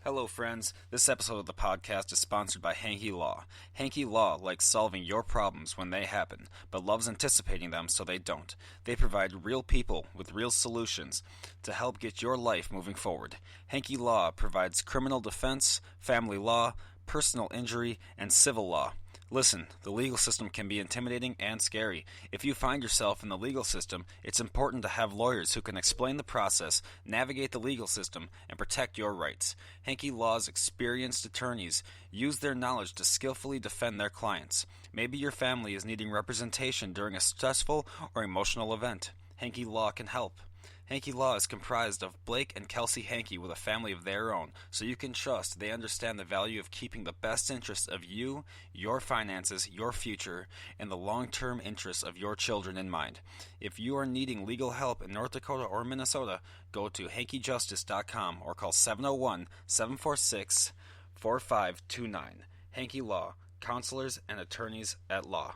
Hello, friends. This episode of the podcast is sponsored by Hanky Law. Hanky Law likes solving your problems when they happen, but loves anticipating them so they don't. They provide real people with real solutions to help get your life moving forward. Hanky Law provides criminal defense, family law, personal injury, and civil law. Listen, the legal system can be intimidating and scary. If you find yourself in the legal system, it's important to have lawyers who can explain the process, navigate the legal system, and protect your rights. Hanky Law's experienced attorneys use their knowledge to skillfully defend their clients. Maybe your family is needing representation during a stressful or emotional event. Hanky Law can help. Hanky Law is comprised of Blake and Kelsey Hanky with a family of their own, so you can trust they understand the value of keeping the best interests of you, your finances, your future, and the long-term interests of your children in mind. If you are needing legal help in North Dakota or Minnesota, go to hankyjustice.com or call 701-746-4529. Hanky Law, counselors and attorneys at law.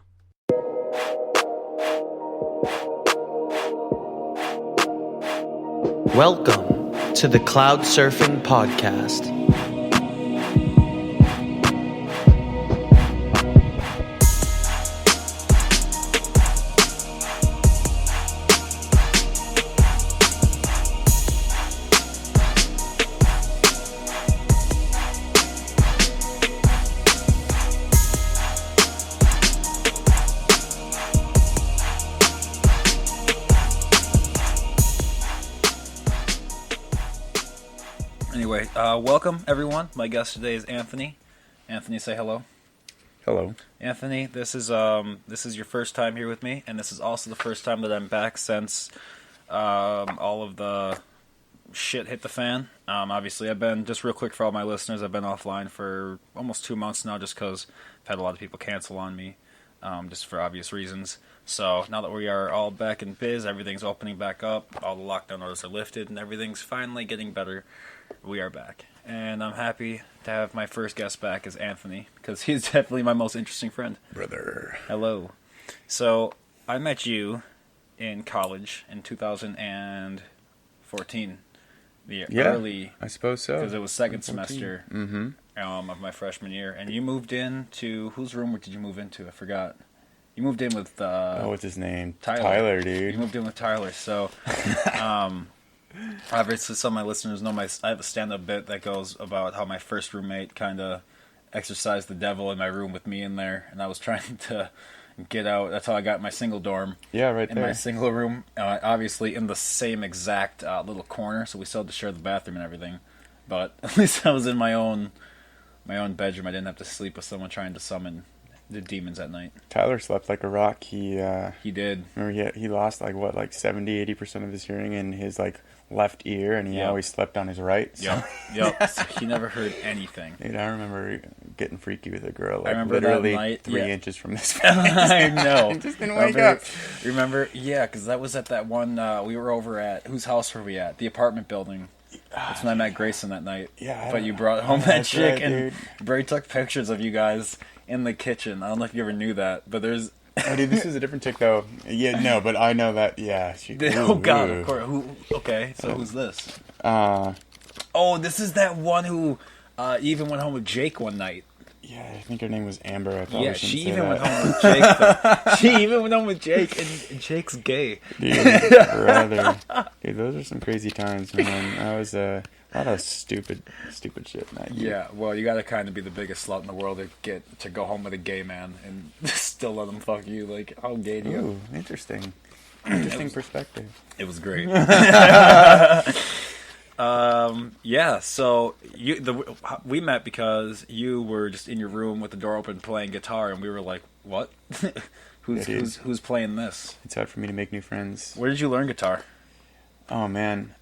Welcome to the Cloud Surfing Podcast. Anyway, welcome everyone. My guest today is Anthony. Anthony, say hello. Hello. Anthony, this is your first time here with me, and this is also the first time that I'm back since all of the shit hit the fan. Obviously, I've been, just real quick for all my listeners, I've been offline for almost 2 months now just because I've had a lot of people cancel on me, just for obvious reasons. So now that we are all back in biz, everything's opening back up, all the lockdown orders are lifted, and everything's finally getting better. We are back, and I'm happy to have my first guest back as Anthony, because he's definitely my most interesting friend. Brother. Hello. So, I met you in college in 2014. Early, I suppose so. because it was second semester of my freshman year, and you moved into, whose room did you move into? I forgot. You moved in with... what's his name? Tyler, dude. You moved in with Tyler, so... Obviously, some of my listeners know I have a stand-up bit that goes about how my first roommate kind of exorcised the devil in my room with me in there, and I was trying to get out. That's how I got my single dorm. Yeah, right in there. My single room, obviously in the same exact little corner, so we still had to share the bathroom and everything. But at least I was in my own bedroom. I didn't have to sleep with someone trying to summon the demons at night. Tyler slept like a rock. He did. Remember, he lost 70-80% of his hearing in his left ear, and he always slept on his right. So. Yep. So he never heard anything. Dude, I remember getting freaky with a girl. I remember literally that night, 3 inches from his face. I know. Just didn't wake up. Remember? Yeah, because that was at that one. We were over at, whose house were we at? The apartment building. That's when I met Grayson that night. Yeah. But you brought home that chick, right, and Bray took pictures of you guys in the kitchen. I don't know if you ever knew that, but there's... Oh, dude, this is a different chick, though. Yeah, no, but I know that, yeah. Oh, God, of course. Okay, so who's this? This is that one who even went home with Jake one night. Yeah, I think her name was Amber. She even went home with Jake, though. She even went home with Jake, and Jake's gay. Dude, brother. Dude, those are some crazy times, man. That was a lot of stupid shit. Yeah, well, you gotta kind of be the biggest slut in the world to get to go home with a gay man and still let him fuck you. Like, how gay do you? Ooh, interesting. Interesting perspective. It was great. Yeah, so we met because you were just in your room with the door open playing guitar, and we were like, what? Who's playing this? It's hard for me to make new friends. Where did you learn guitar? Oh, man.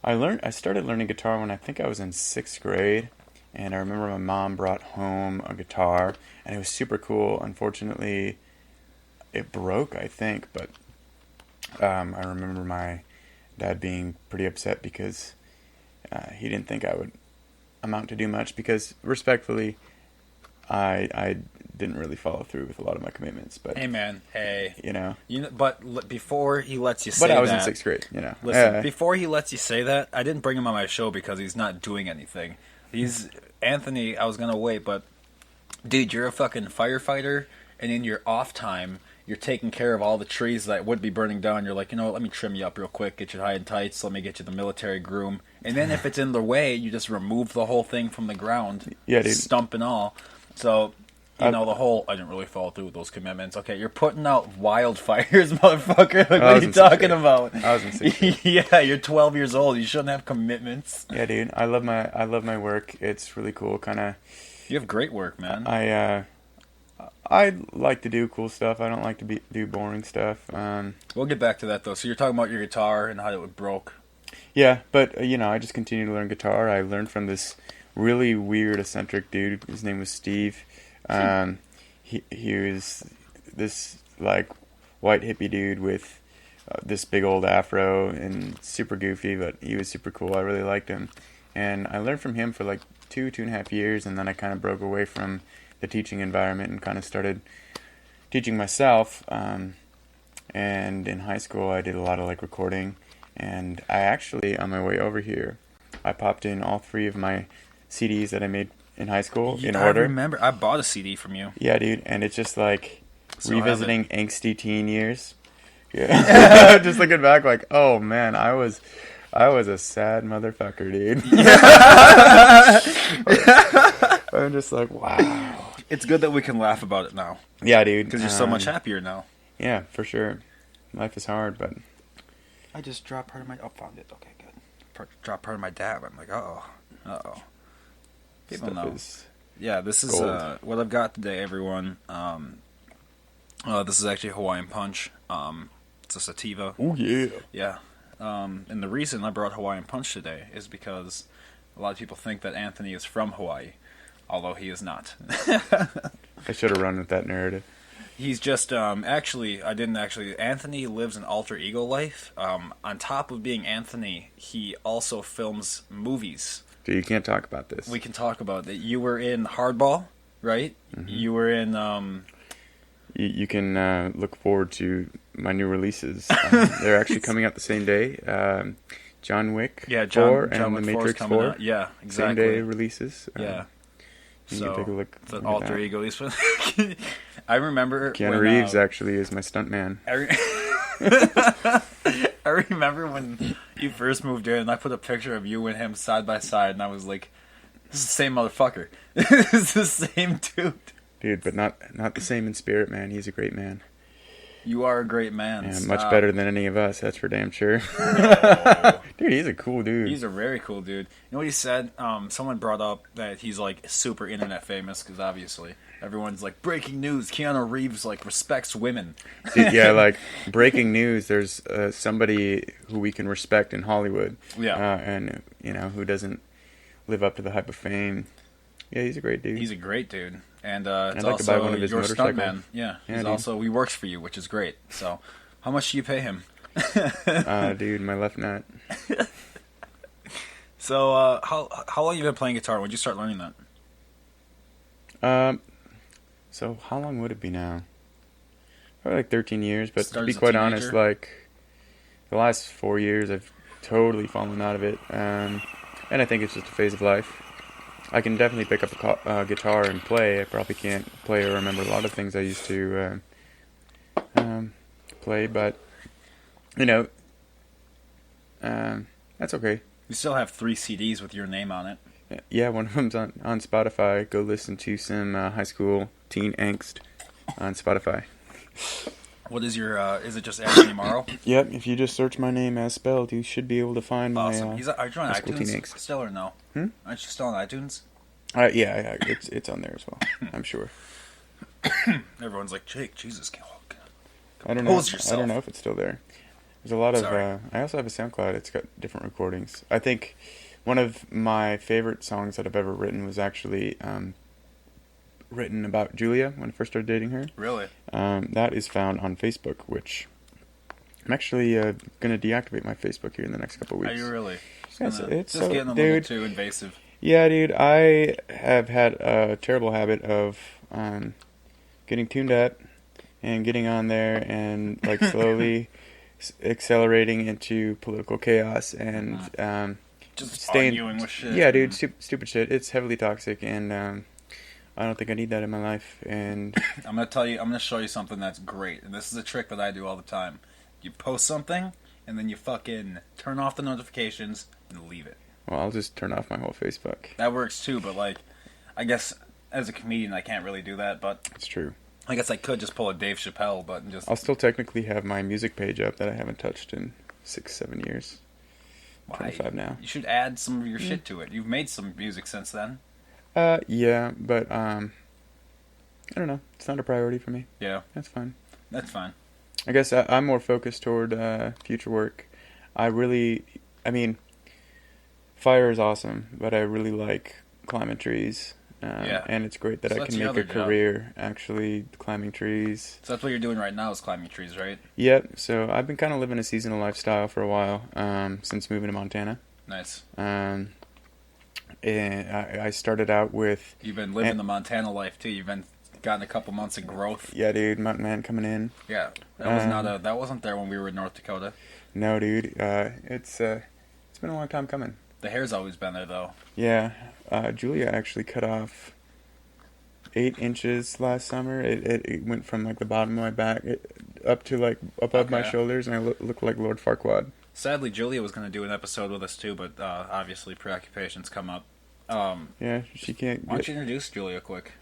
I started learning guitar when I think I was in 6th grade, and I remember my mom brought home a guitar, and it was super cool. Unfortunately, it broke, I think, but I remember my dad being pretty upset because he didn't think I would amount to do much, because respectfully, I didn't really follow through with a lot of my commitments. But hey, man, hey, but before he lets you say that, but I was in 6th grade, Listen, before he lets you say that, I didn't bring him on my show because he's not doing anything. He's Anthony. I was gonna wait, but dude, you're a fucking firefighter, and in your off time, you're taking care of all the trees that would be burning down. You're like, you know what, let me trim you up real quick, get you high and tights, let me get you the military groom. And then if it's in the way, you just remove the whole thing from the ground, stump and all. So, the whole, I didn't really follow through with those commitments. Okay, you're putting out wildfires, motherfucker. Like, what are you talking about? I was in 6th grade. Yeah, you're 12 years old. You shouldn't have commitments. Yeah, dude. I love my work. It's really cool. You have great work, man. I like to do cool stuff. I don't like to do boring stuff. We'll get back to that, though. So you're talking about your guitar and how it broke. Yeah, but, I just continued to learn guitar. I learned from this really weird, eccentric dude. His name was Steve. He was this, like, white hippie dude with this big old afro and super goofy, but he was super cool. I really liked him. And I learned from him for, like, 2.5 years, and then I kind of broke away from the teaching environment and kind of started teaching myself. And in high school, I did a lot of, like, recording. And I actually, on my way over here, I popped in all 3 of my CDs that I made in high school in order. I remember. I bought a CD from you. Yeah, dude. And it's just like revisiting angsty teen years. Yeah. Just looking back like, oh, man, I was a sad motherfucker, dude. I'm just like, wow. It's good that we can laugh about it now. Yeah, dude. Because you're so much happier now. Yeah, for sure. Life is hard, but... I just dropped part of my... Oh, found it. Okay, good. Dropped part of my dab. I'm like, uh-oh. People know. Yeah, this is what I've got today, everyone. This is actually Hawaiian Punch. It's a sativa. Oh, yeah. Yeah. And the reason I brought Hawaiian Punch today is because a lot of people think that Anthony is from Hawaii, although he is not. I should have run with that narrative. He's just, Anthony lives an alter ego life. On top of being Anthony, he also films movies. Dude, you can't talk about this. We can talk about it. You were in Hardball, right? Mm-hmm. You were in, You can look forward to my new releases. They're actually coming out the same day. John Wick 4 and The Matrix 4. Out. Yeah, exactly. Same day releases. Yeah. You can take a look. The alter ego. I remember Keanu Reeves actually is my stuntman. I remember when you first moved in, and I put a picture of you and him side by side, and I was like, "This is the same motherfucker. This is the same dude." Dude, but not the same in spirit, man. He's a great man. You are a great man. Yeah, much better than any of us, that's for damn sure. No. Dude, he's a cool dude. He's a very cool dude. You know what he said? Someone brought up that he's like super internet famous because obviously everyone's like, breaking news, Keanu Reeves like respects women. Dude, yeah, like breaking news, there's somebody who we can respect in Hollywood. Yeah. And, who doesn't live up to the hype of fame. Yeah, he's a great dude. He's a great dude. And I'd it's like also to buy one of his your motorcycles. stuntman. Yeah, he works for you, which is great. So, how much do you pay him? Dude, my left nut. So, how long you been playing guitar? When did you start learning that? So how long would it be now? Probably like 13 years, but Started to be as a quite teenager? honest, like the last 4 years I've totally fallen out of it. And I think it's just a phase of life. I can definitely pick up a guitar and play. I probably can't play or remember a lot of things I used to play, but that's okay. You still have 3 CDs with your name on it. Yeah, one of them's on Spotify. Go listen to some high school teen angst on Spotify. What is your, is it just Anthony Morrow? Yep, if you just search my name as spelled, you should be able to find Awesome. my Are you on high school teen iTunes angst. still or no? Hmm? Aren't you still on iTunes? Yeah, it's on there as well, I'm sure. Everyone's like, Jake, Jesus, I don't know if it's still there. There's a lot of, I also have a SoundCloud, it's got different recordings. I think one of my favorite songs that I've ever written was actually written about Julia when I first started dating her. Really? That is found on Facebook, which I'm actually going to deactivate my Facebook here in the next couple of weeks. Are you really? It's just getting a little too invasive. Yeah, dude, I have had a terrible habit of getting tuned up and getting on there and like slowly accelerating into political chaos and just arguing with shit. Yeah, dude, stupid shit. It's heavily toxic, and I don't think I need that in my life. And I'm gonna show you something that's great, and this is a trick that I do all the time. You post something, and then you fucking turn off the notifications and leave it. Well, I'll just turn off my whole Facebook. That works too, but like, I guess as a comedian I can't really do that, but It's true. I guess I could just pull a Dave Chappelle button. Just I'll still technically have my music page up that I haven't touched in 6-7 years. Why? 25 now. You should add some of your shit to it. You've made some music since then. Yeah, but I don't know. It's not a priority for me. Yeah, That's fine. that's fine. I guess I'm more focused toward future work. I mean, fire is awesome, but I really like climbing trees. Yeah. And it's great that So I that's can your make a other job. career actually climbing trees. So that's what you're doing right now is climbing trees, right? Yep. So I've been kind of living a seasonal lifestyle for a while since moving to Montana. Nice. And I started out with... You've been living the Montana life too. You've been gotten a couple months of growth. Yeah, dude, mountain man coming in. Yeah, that wasn't there when we were in North Dakota. No, dude, it's been a long time coming. The hair's always been there though. Yeah, Julia actually cut off 8 inches last summer. It went from like the bottom of my back up to like above my shoulders, and I look like Lord Farquaad. Sadly, Julia was going to do an episode with us too, but obviously preoccupations come up. Yeah, she can't. Why don't you introduce Julia quick?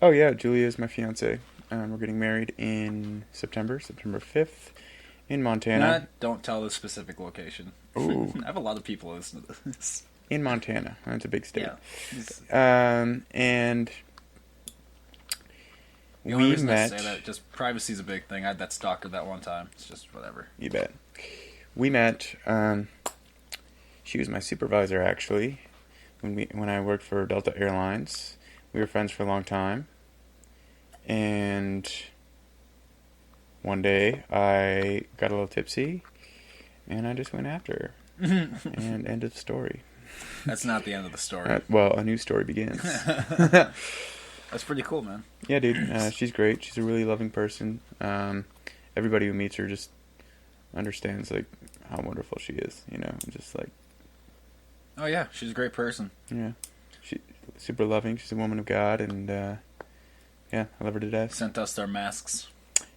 Oh yeah, Julia is my fiance. We're getting married in September 5th, in Montana. Don't tell the specific location. Ooh. I have a lot of people listen to this. In Montana. That's a big state. Yeah. And the only we reason met. I say that, just privacy's a big thing. I had that stalker that one time. It's just whatever. You bet. We met. She was my supervisor actually when I worked for Delta Airlines. We were friends for a long time. And one day I got a little tipsy and I just went after her. And end of story. That's not the end of the story. Well, a new story begins. That's pretty cool, man. Yeah, dude. She's great. She's a really loving person. Everybody who meets her just understands like how wonderful she is. You know, just like. Oh yeah, she's a great person. Yeah, she's super loving. She's a woman of God, and yeah, I love her to death. Sent us their masks.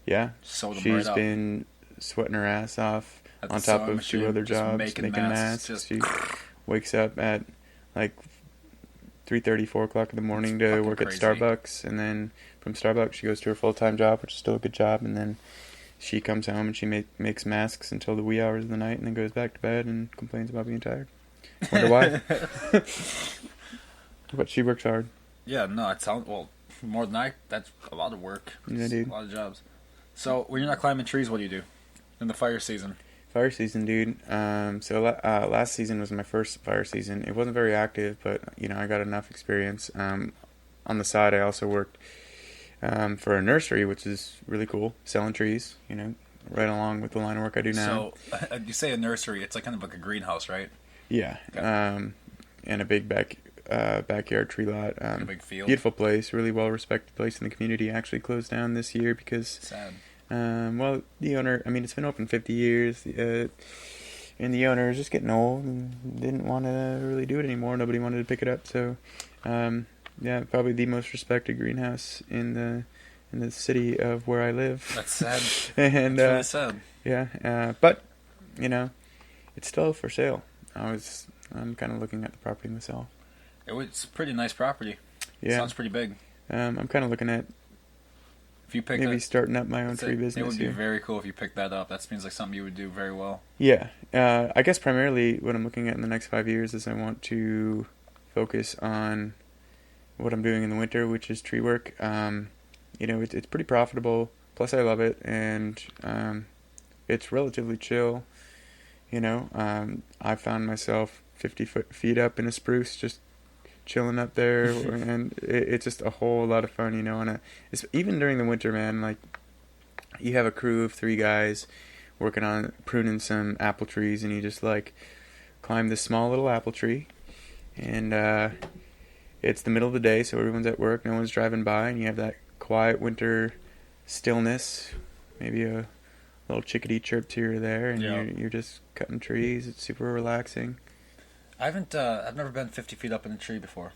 Yeah, Sewed them she's right up. been sweating her ass off At on the top sewing of machine, 2 other just jobs, making making masks, masks. just- She wakes up at like 3:30, 4 o'clock in the morning to fucking work crazy. at Starbucks, and then from Starbucks she goes to her full-time job, which is still a good job, and then she comes home and she makes masks until the wee hours of the night, and then goes back to bed and complains about being tired. Wonder why? But she works hard. Yeah, no, it sounds more than that's a lot of work. Yeah, It's dude. A lot of jobs. So when you're not climbing trees, what do you do in the fire season? Fire season, dude. Last season was my first fire season. It wasn't very active, but you know I got enough experience. On the side, I also worked for a nursery, which is really cool, selling trees. You know, right along with the line of work I do now. So you say a nursery, it's like kind of like a greenhouse, right? Yeah, Okay. and a big backyard tree lot. A big field. Beautiful place, really well respected place in the community. Actually closed down this year because. Sad. Well, the owner, I mean, it's been open 50 years, and the owner is just getting old and didn't want to really do it anymore. Nobody wanted to pick it up, so, yeah, probably the most respected greenhouse in the city of where I live. That's sad. And, That's really sad. yeah, but, you know, it's still for sale. I'm kind of looking at the property myself. It's a pretty nice property. Yeah. Sounds pretty big. I'm kind of looking at If you pick maybe starting up my own tree business it would be here. very cool if you picked that up. That seems like something you would do very well. Yeah, I guess primarily what I'm looking at in the next 5 years is I want to focus on what I'm doing in the winter, which is tree work. You know, it's pretty profitable. Plus, I love it, and it's relatively chill. You know, I found myself 50 feet up in a spruce, just chilling up there, and it's just a whole lot of fun, you know. And it's even during the winter, man. Like, you have a crew of 3 guys working on pruning some apple trees, and you just like climb this small little apple tree, and it's the middle of the day, so everyone's at work, no one's driving by, and you have that quiet winter stillness, maybe a little chickadee chirp here or there, and you're just cutting trees. It's super relaxing. I've never been 50 feet up in a tree before.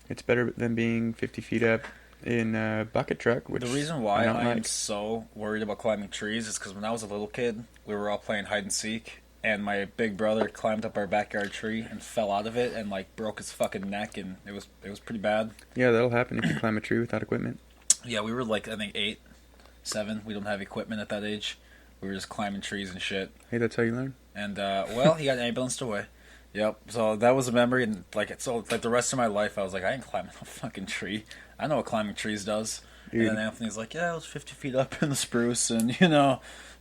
It's better than being 50 feet up in a bucket truck, which the reason why I am so worried about climbing trees is because when I was a little kid, we were all playing hide and seek, and my big brother climbed up our backyard tree and fell out of it and like broke his fucking neck, and it was pretty bad. Yeah, that'll happen if you climb a tree without equipment. Yeah, we were like, I think 8, 7. We don't have equipment at that age. We were just climbing trees and shit. Hey, that's how you learn. And well, he got ambulanced away. Yep. So that was a memory, and like the rest of my life, I was like, I ain't climbing a fucking tree. I know what climbing trees does. Dude. And then Anthony's like, yeah, I was 50 feet up in the spruce, and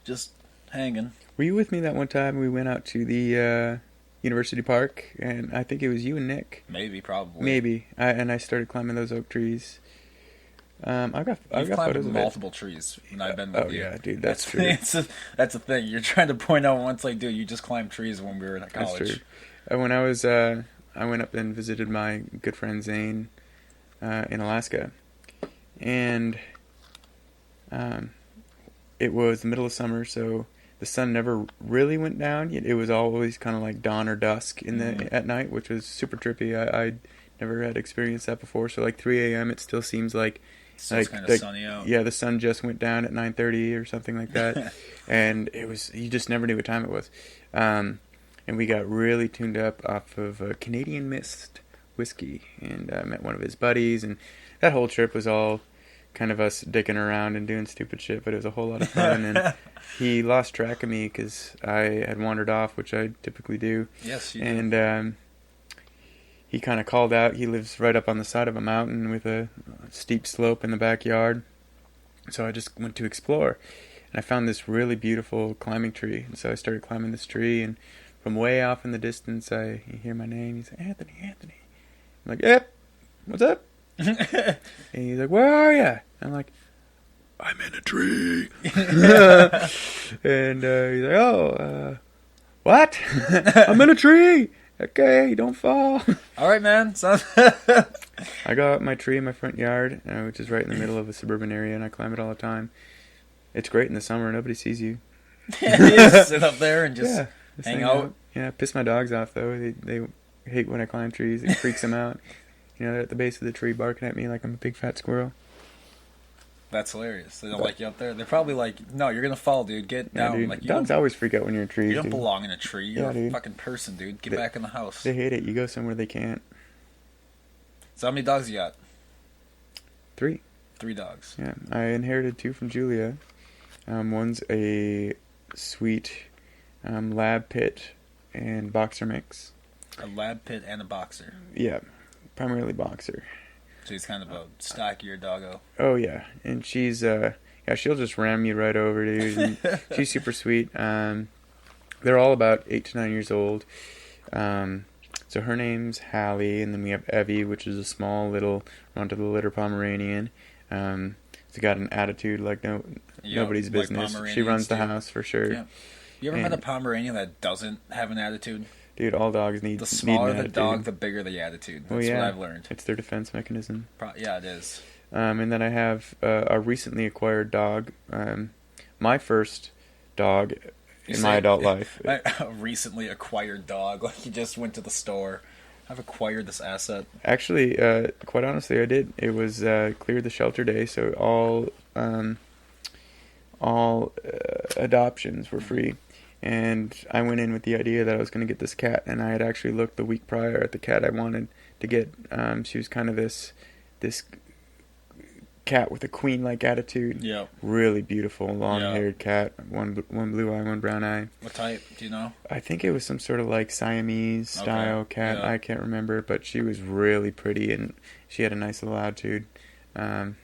just hanging. Were you with me that one time we went out to the University Park, and I think it was you and Nick? Maybe, probably. Maybe. I started climbing those oak trees. I've got photos of multiple trees, and I've been with you. Yeah, dude, that's true. That's the thing. You're trying to point out once, like, dude, you just climbed trees when we were in college. That's true. When I was, I went up and visited my good friend Zane in Alaska, and it was the middle of summer, so the sun never really went down. It was always kind of like dawn or dusk at night, which was super trippy. I never had experienced that before. So like 3 a.m. it still seems like it's kind of sunny out. Yeah, the sun just went down at 9:30 or something like that, and you just never knew what time it was. And we got really tuned up off of Canadian Mist whiskey, and met one of his buddies, and that whole trip was all kind of us dicking around and doing stupid shit, but it was a whole lot of fun. And he lost track of me because I had wandered off, which I typically do. Yes, you and do. He kind of called out. He lives right up on the side of a mountain with a steep slope in the backyard. So I just went to explore. And I found this really beautiful climbing tree. And so I started climbing this tree. And from way off in the distance, I hear my name. He's like, Anthony, Anthony. I'm like, yep, what's up? And he's like, where are you? I'm like, I'm in a tree. And he's like, oh, what? I'm in a tree. Okay, don't fall. All right, man. I got my tree in my front yard, which is right in the middle of a suburban area, and I climb it all the time. It's great in the summer. Nobody sees you. You just sit up there and just hang out. Yeah, piss my dogs off, though. They hate when I climb trees. It freaks them out. They're at the base of the tree barking at me like I'm a big fat squirrel. That's hilarious. They don't like you up there. They're probably like, no, you're going to fall, dude. Get down. Dude. Like, dogs always freak out when you're in trees. You don't belong in a tree. You're a dude. fucking person, dude. Get back in the house. They hate it. You go somewhere they can't. So how many dogs you got? 3. 3 dogs. Yeah. I inherited 2 from Julia. One's a sweet lab pit and boxer mix. A lab pit and a boxer. Yeah. Primarily boxer. So he's kind of a stockier doggo. Oh, yeah. And she's, she'll just ram you right over, dude. And she's super sweet. They're all about 8 to 9 years old. So her name's Hallie, and then we have Evie, which is a small little run-to-the-litter Pomeranian. She's got an attitude like nobody's business. She runs the house for sure. Yeah. You ever met a Pomeranian that doesn't have an attitude? Dude, all dogs need the smaller the dog, the bigger the attitude. That's what I've learned. It's their defense mechanism. Yeah, it is. And then I have a recently acquired dog. My first dog in my adult life. A recently acquired dog, like you just went to the store. I've acquired this asset. Actually, quite honestly, I did. It was clear the shelter day, so all adoptions were free. And I went in with the idea that I was going to get this cat, and I had actually looked the week prior at the cat I wanted to get. She was kind of this cat with a queen-like attitude. Yeah. Really beautiful, long-haired cat. One blue eye, one brown eye. What type? Do you know? I think it was some sort of like Siamese-style cat. Yeah. I can't remember, but she was really pretty, and she had a nice little attitude. And,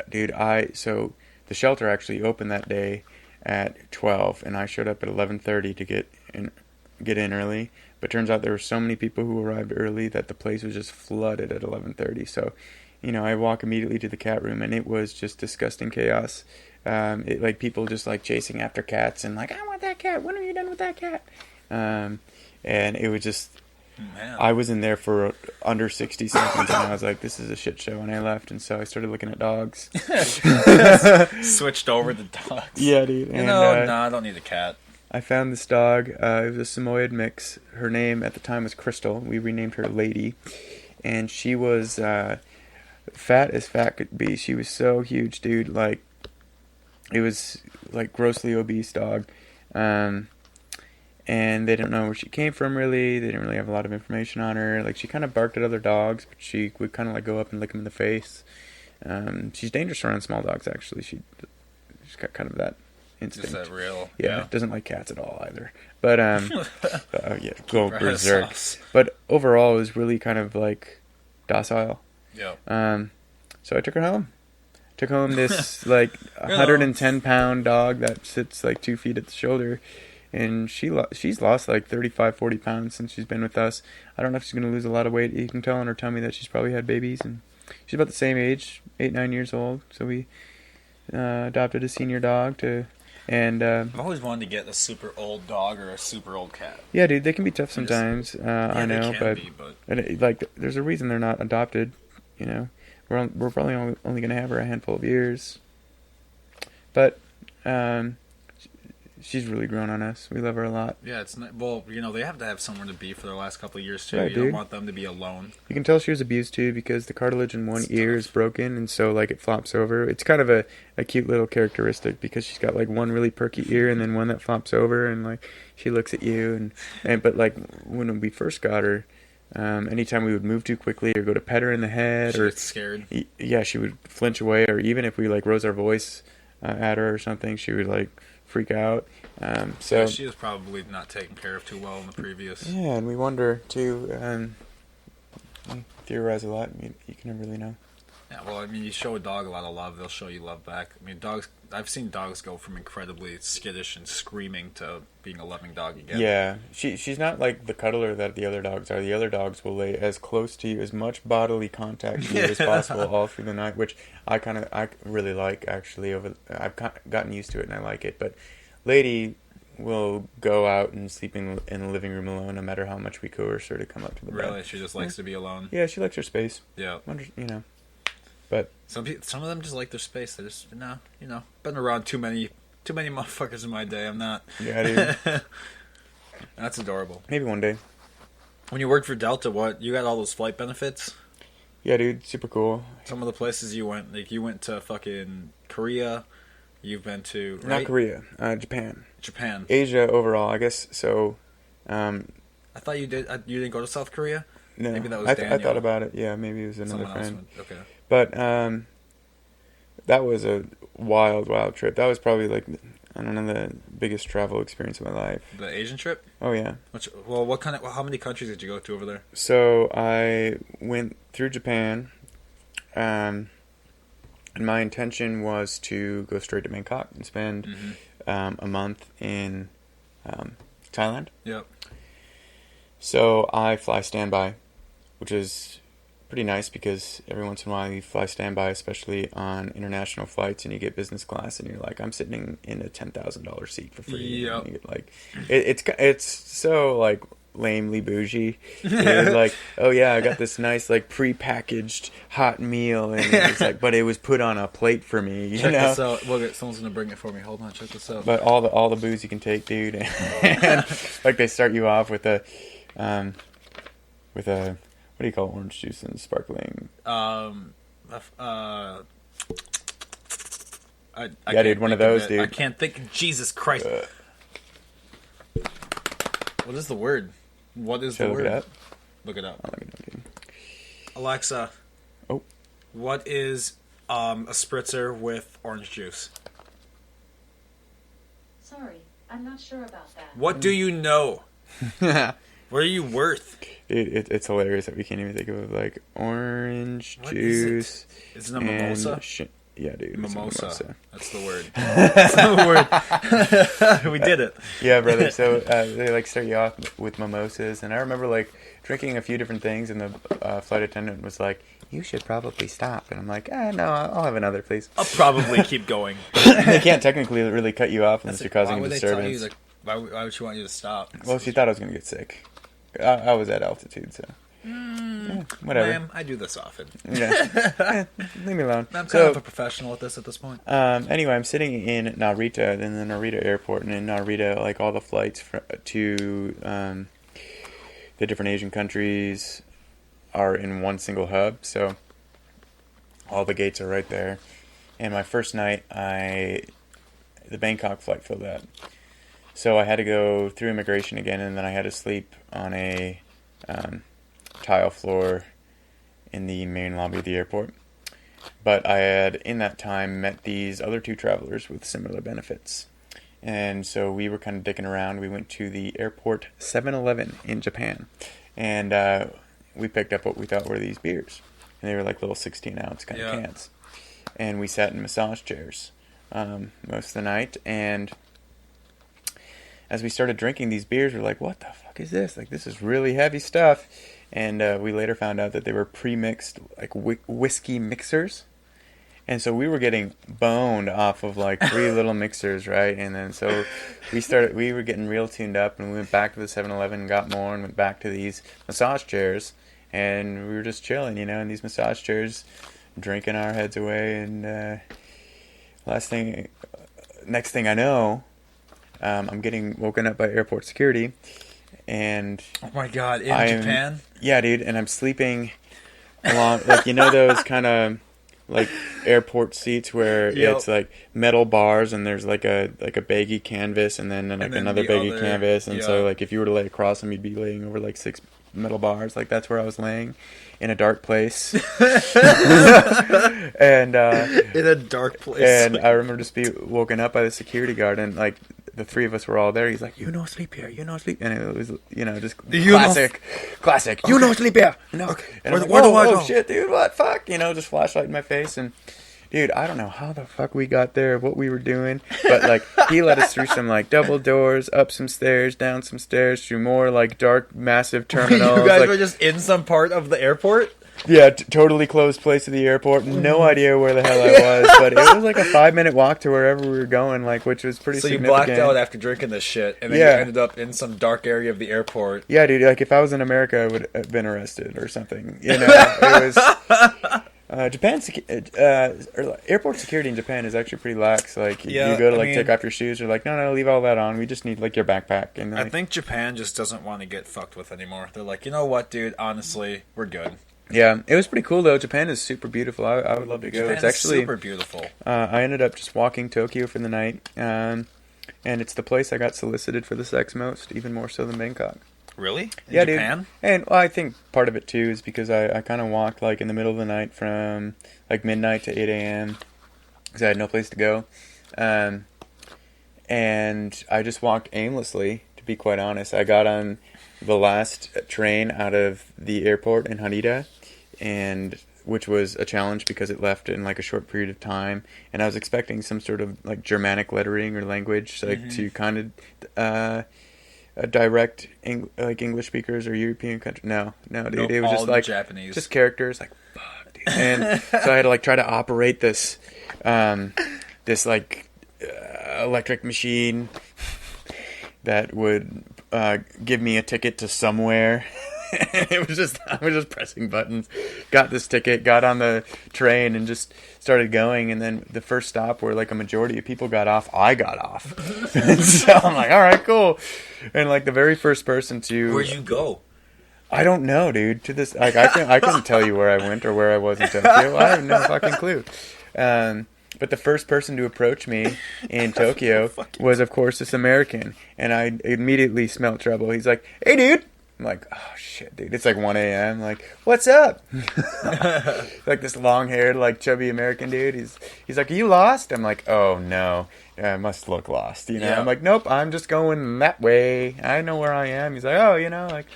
dude, so the shelter actually opened that day at 12, and I showed up at 11:30 to get in early. But turns out there were so many people who arrived early that the place was just flooded at 11:30. So, I walk immediately to the cat room, and it was just disgusting chaos. Like people just like chasing after cats and like, I want that cat. When are you done with that cat? And it was just Man. I was in there for under 60 seconds, and I was like, this is a shit show, and I left, and so I started looking at dogs. Switched over to dogs. Yeah, dude. And, No, I don't need a cat. I found this dog. It was a Samoyed mix. Her name at the time was Crystal. We renamed her Lady. And she was fat as fat could be. She was so huge, dude. Like, it was like grossly obese dog. And they didn't know where she came from, really. They didn't really have a lot of information on her. Like, she kind of barked at other dogs, but she would kind of like go up and lick them in the face. She's dangerous around small dogs, actually. She's got kind of that instinct. Is that real? Yeah, doesn't like cats at all either. But yeah, go berserk. But overall, it was really kind of like docile. Yeah. So I took her home. Took home this like 110-pound dog that sits like 2 feet at the shoulder, and she's lost like 35, 40 pounds since she's been with us. I don't know if she's gonna lose a lot of weight. You can tell on her tummy that she's probably had babies, and she's about the same age, 8, 9 years old. So we adopted a senior dog I've always wanted to get a super old dog or a super old cat. Yeah, dude, they can be tough sometimes. I know, but like, there's a reason they're not adopted. You know, we're probably only going to have her a handful of years, but she's really grown on us. We love her a lot. Yeah, it's not, well, you know, they have to have somewhere to be for their last couple of years too. Right, you dude. don't want them to be alone. You can tell she was abused too because the cartilage in one ear is broken, and so like it flops over. It's kind of a cute little characteristic because she's got like one really perky ear and then one that flops over, and like she looks at you and but like when we first got her, anytime we would move too quickly or go to pet her in the head, She or gets scared. Yeah, she would flinch away, or even if we like rose our voice at her or something, she would like freak out. So Yeah, she was probably not taken care of too well in the previous. Yeah, and we wonder too. We theorize a lot. You can never really know. Yeah, well, I mean, you show a dog a lot of love, they'll show you love back. I mean, dogs. I've seen dogs go from incredibly skittish and screaming to being a loving dog again. Yeah, she's not like the cuddler that the other dogs are. The other dogs will lay as close to you, as much bodily contact to you as possible all through the night, which I really like, actually. I've gotten used to it and I like it. But Lady will go out and sleep in the living room alone, no matter how much we coerce her to come up to the bed. Really, she just likes to be alone. Yeah, she likes her space. Yeah, you know. But some of them just like their space. They're just been around too many motherfuckers in my day. I'm not. Yeah, dude. That's adorable. Maybe one day. When you worked for Delta, you got all those flight benefits? Yeah, dude, super cool. Some of the places you went, like you went to fucking Korea. You've been to Not Korea, Japan. Japan. Asia overall, I guess. So, I thought you did. You didn't go to South Korea? No, maybe that was I Daniel. thought about it. Yeah, maybe it was another Someone else friend. went. Okay. But that was a wild trip. That was probably like, I don't know, the biggest travel experience of my life. The Asian trip? Oh yeah. How many countries did you go to over there? So I went through Japan, and my intention was to go straight to Bangkok and spend a month in Thailand. Yep. So I fly standby, which is pretty nice because every once in a while you fly standby, especially on international flights, and you get business class, and you're like, I'm sitting in a $10,000 seat for free. Yep. And you get like, it's so like lamely bougie. It's like, oh yeah, I got this nice like pre-packaged hot meal, and it's like, but it was put on a plate for me. You Check know? this out. Look, someone's gonna bring it for me. Hold on, check this out. But all the booze you can take, dude, and like they start you off with a what do you call orange juice and sparkling? Dude, one of those, dude. I can't think. Jesus Christ. What is the word? What is the word? Look it up? Look it up. I'll look it up, dude. Alexa. Oh. What is a spritzer with orange juice? Sorry, I'm not sure about that. What do you know? What are you worth? Dude, it's hilarious that we can't even think of like orange What juice. Is it a mimosa? Yeah, dude. Mimosa. That's the word. That's the word. We did it. Yeah, brother. So they like start you off with mimosas, and I remember like drinking a few different things, and the flight attendant was like, "You should probably stop." And I'm like, no, I'll have another, please. I'll probably keep going. They can't technically really cut you off unless you're causing a disturbance. Why would she want you to stop? Well, she thought I was gonna get sick. I was at altitude, so yeah, whatever. Ma'am, I do this often. Yeah. Leave me alone. I'm kind of a professional at this point. Anyway, I'm sitting in Narita, in the Narita airport, and in Narita, like all the flights to the different Asian countries are in one single hub, so all the gates are right there. And my first night, the Bangkok flight filled up. So I had to go through immigration again, and then I had to sleep on a tile floor in the main lobby of the airport. But I had, in that time, met these other two travelers with similar benefits. And so we were kind of dicking around. We went to the airport 7-Eleven in Japan. And we picked up what we thought were these beers. And they were like little 16-ounce kind of cans. And we sat in massage chairs most of the night. And as we started drinking these beers, we're like, what the fuck is this? Like, this is really heavy stuff. And we later found out that they were pre-mixed, like, whiskey mixers. And so we were getting boned off of, like, 3 little mixers, right? And then so we were getting real tuned up, and we went back to the 7-Eleven and got more and went back to these massage chairs. And we were just chilling, in these massage chairs, drinking our heads away. And next thing I know, I'm getting woken up by airport security. And oh my god, in Japan? Yeah, dude, and I'm sleeping along, like, those kind of, like, airport seats where it's, like, metal bars, and there's, like a baggy canvas, and then, another baggy canvas, and so, like, if you were to lay across them, you'd be laying over, like, 6 metal bars. Like, that's where I was laying, in a dark place. And, in a dark place. And I remember just being woken up by the security guard, and, like, the 3 of us were all there. He's like, no sleep here, no sleep. And it was, just classic. Okay. No sleep here. No. Okay. And where do I go? Oh, shit, dude, what? Fuck. Just flashlight in my face. And, dude, I don't know how the fuck we got there, what we were doing. But, like, he let us through some, like, double doors, up some stairs, down some stairs, through more, like, dark, massive terminals. You guys like, were just in some part of the airport? Yeah, totally closed place of the airport. No idea where the hell I was, but it was like a 5-minute walk to wherever we were going, like, which was pretty significant. So you blacked out after drinking this shit, and then you ended up in some dark area of the airport. Yeah, dude, like, if I was in America, I would have been arrested or something. It was... airport security in Japan is actually pretty lax. Like, you go to, take off your shoes, they're like, no, leave all that on. We just need, like, your backpack. And I think Japan just doesn't want to get fucked with anymore. They're like, you know what, dude, honestly, we're good. Yeah, it was pretty cool, though. Japan is super beautiful. I would love to go. Japan it's actually super beautiful. I ended up just walking Tokyo for the night, and it's the place I got solicited for the sex most, even more so than Bangkok. Really? In Japan? Dude. And I think part of it, too, is because I kind of walked, like, in the middle of the night from, like, midnight to 8 a.m., because I had no place to go. And I just walked aimlessly, to be quite honest. I got on the last train out of the airport in Haneda, and which was a challenge because it left in, like, a short period of time, and I was expecting some sort of, like, Germanic lettering or language, like, to kind of direct English speakers or European countries. No, dude, it was just like Japanese, just characters, like, fuck, dude. And so I had to, like, try to operate this electric machine that would give me a ticket to somewhere. I was just pressing buttons, got this ticket, got on the train, and just started going. And then the first stop where, like, a majority of people got off, I got off. And so I'm like, all right, cool. And, like, the very first person to... Where'd you go? I don't know, dude. To this, like, I couldn't tell you where I went or where I was in Tokyo. I have no fucking clue. But the first person to approach me in Tokyo was, of course, this American. And I immediately smelled trouble. He's like, hey, dude. I'm like, oh, shit, dude. It's like 1 a.m. Like, what's up? Like, this long-haired, like, chubby American dude. He's like, are you lost? I'm like, oh, no. I must look lost, Yeah. I'm like, nope, I'm just going that way. I know where I am. He's like, oh, like...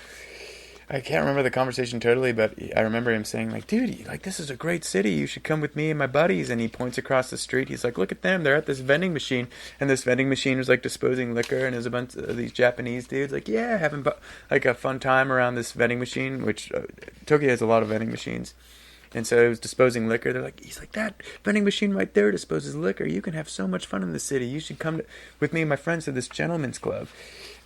I can't remember the conversation totally, but I remember him saying, like, dude, like, this is a great city. You should come with me and my buddies. And he points across the street. He's like, look at them. They're at this vending machine. And this vending machine was, like, disposing liquor. And there's a bunch of these Japanese dudes, like, yeah, having, like, a fun time around this vending machine, which Tokyo has a lot of vending machines. And so it was disposing liquor. They're like, he's like, that vending machine right there disposes liquor. You can have so much fun in the city. You should come with me and my friends to this gentleman's club.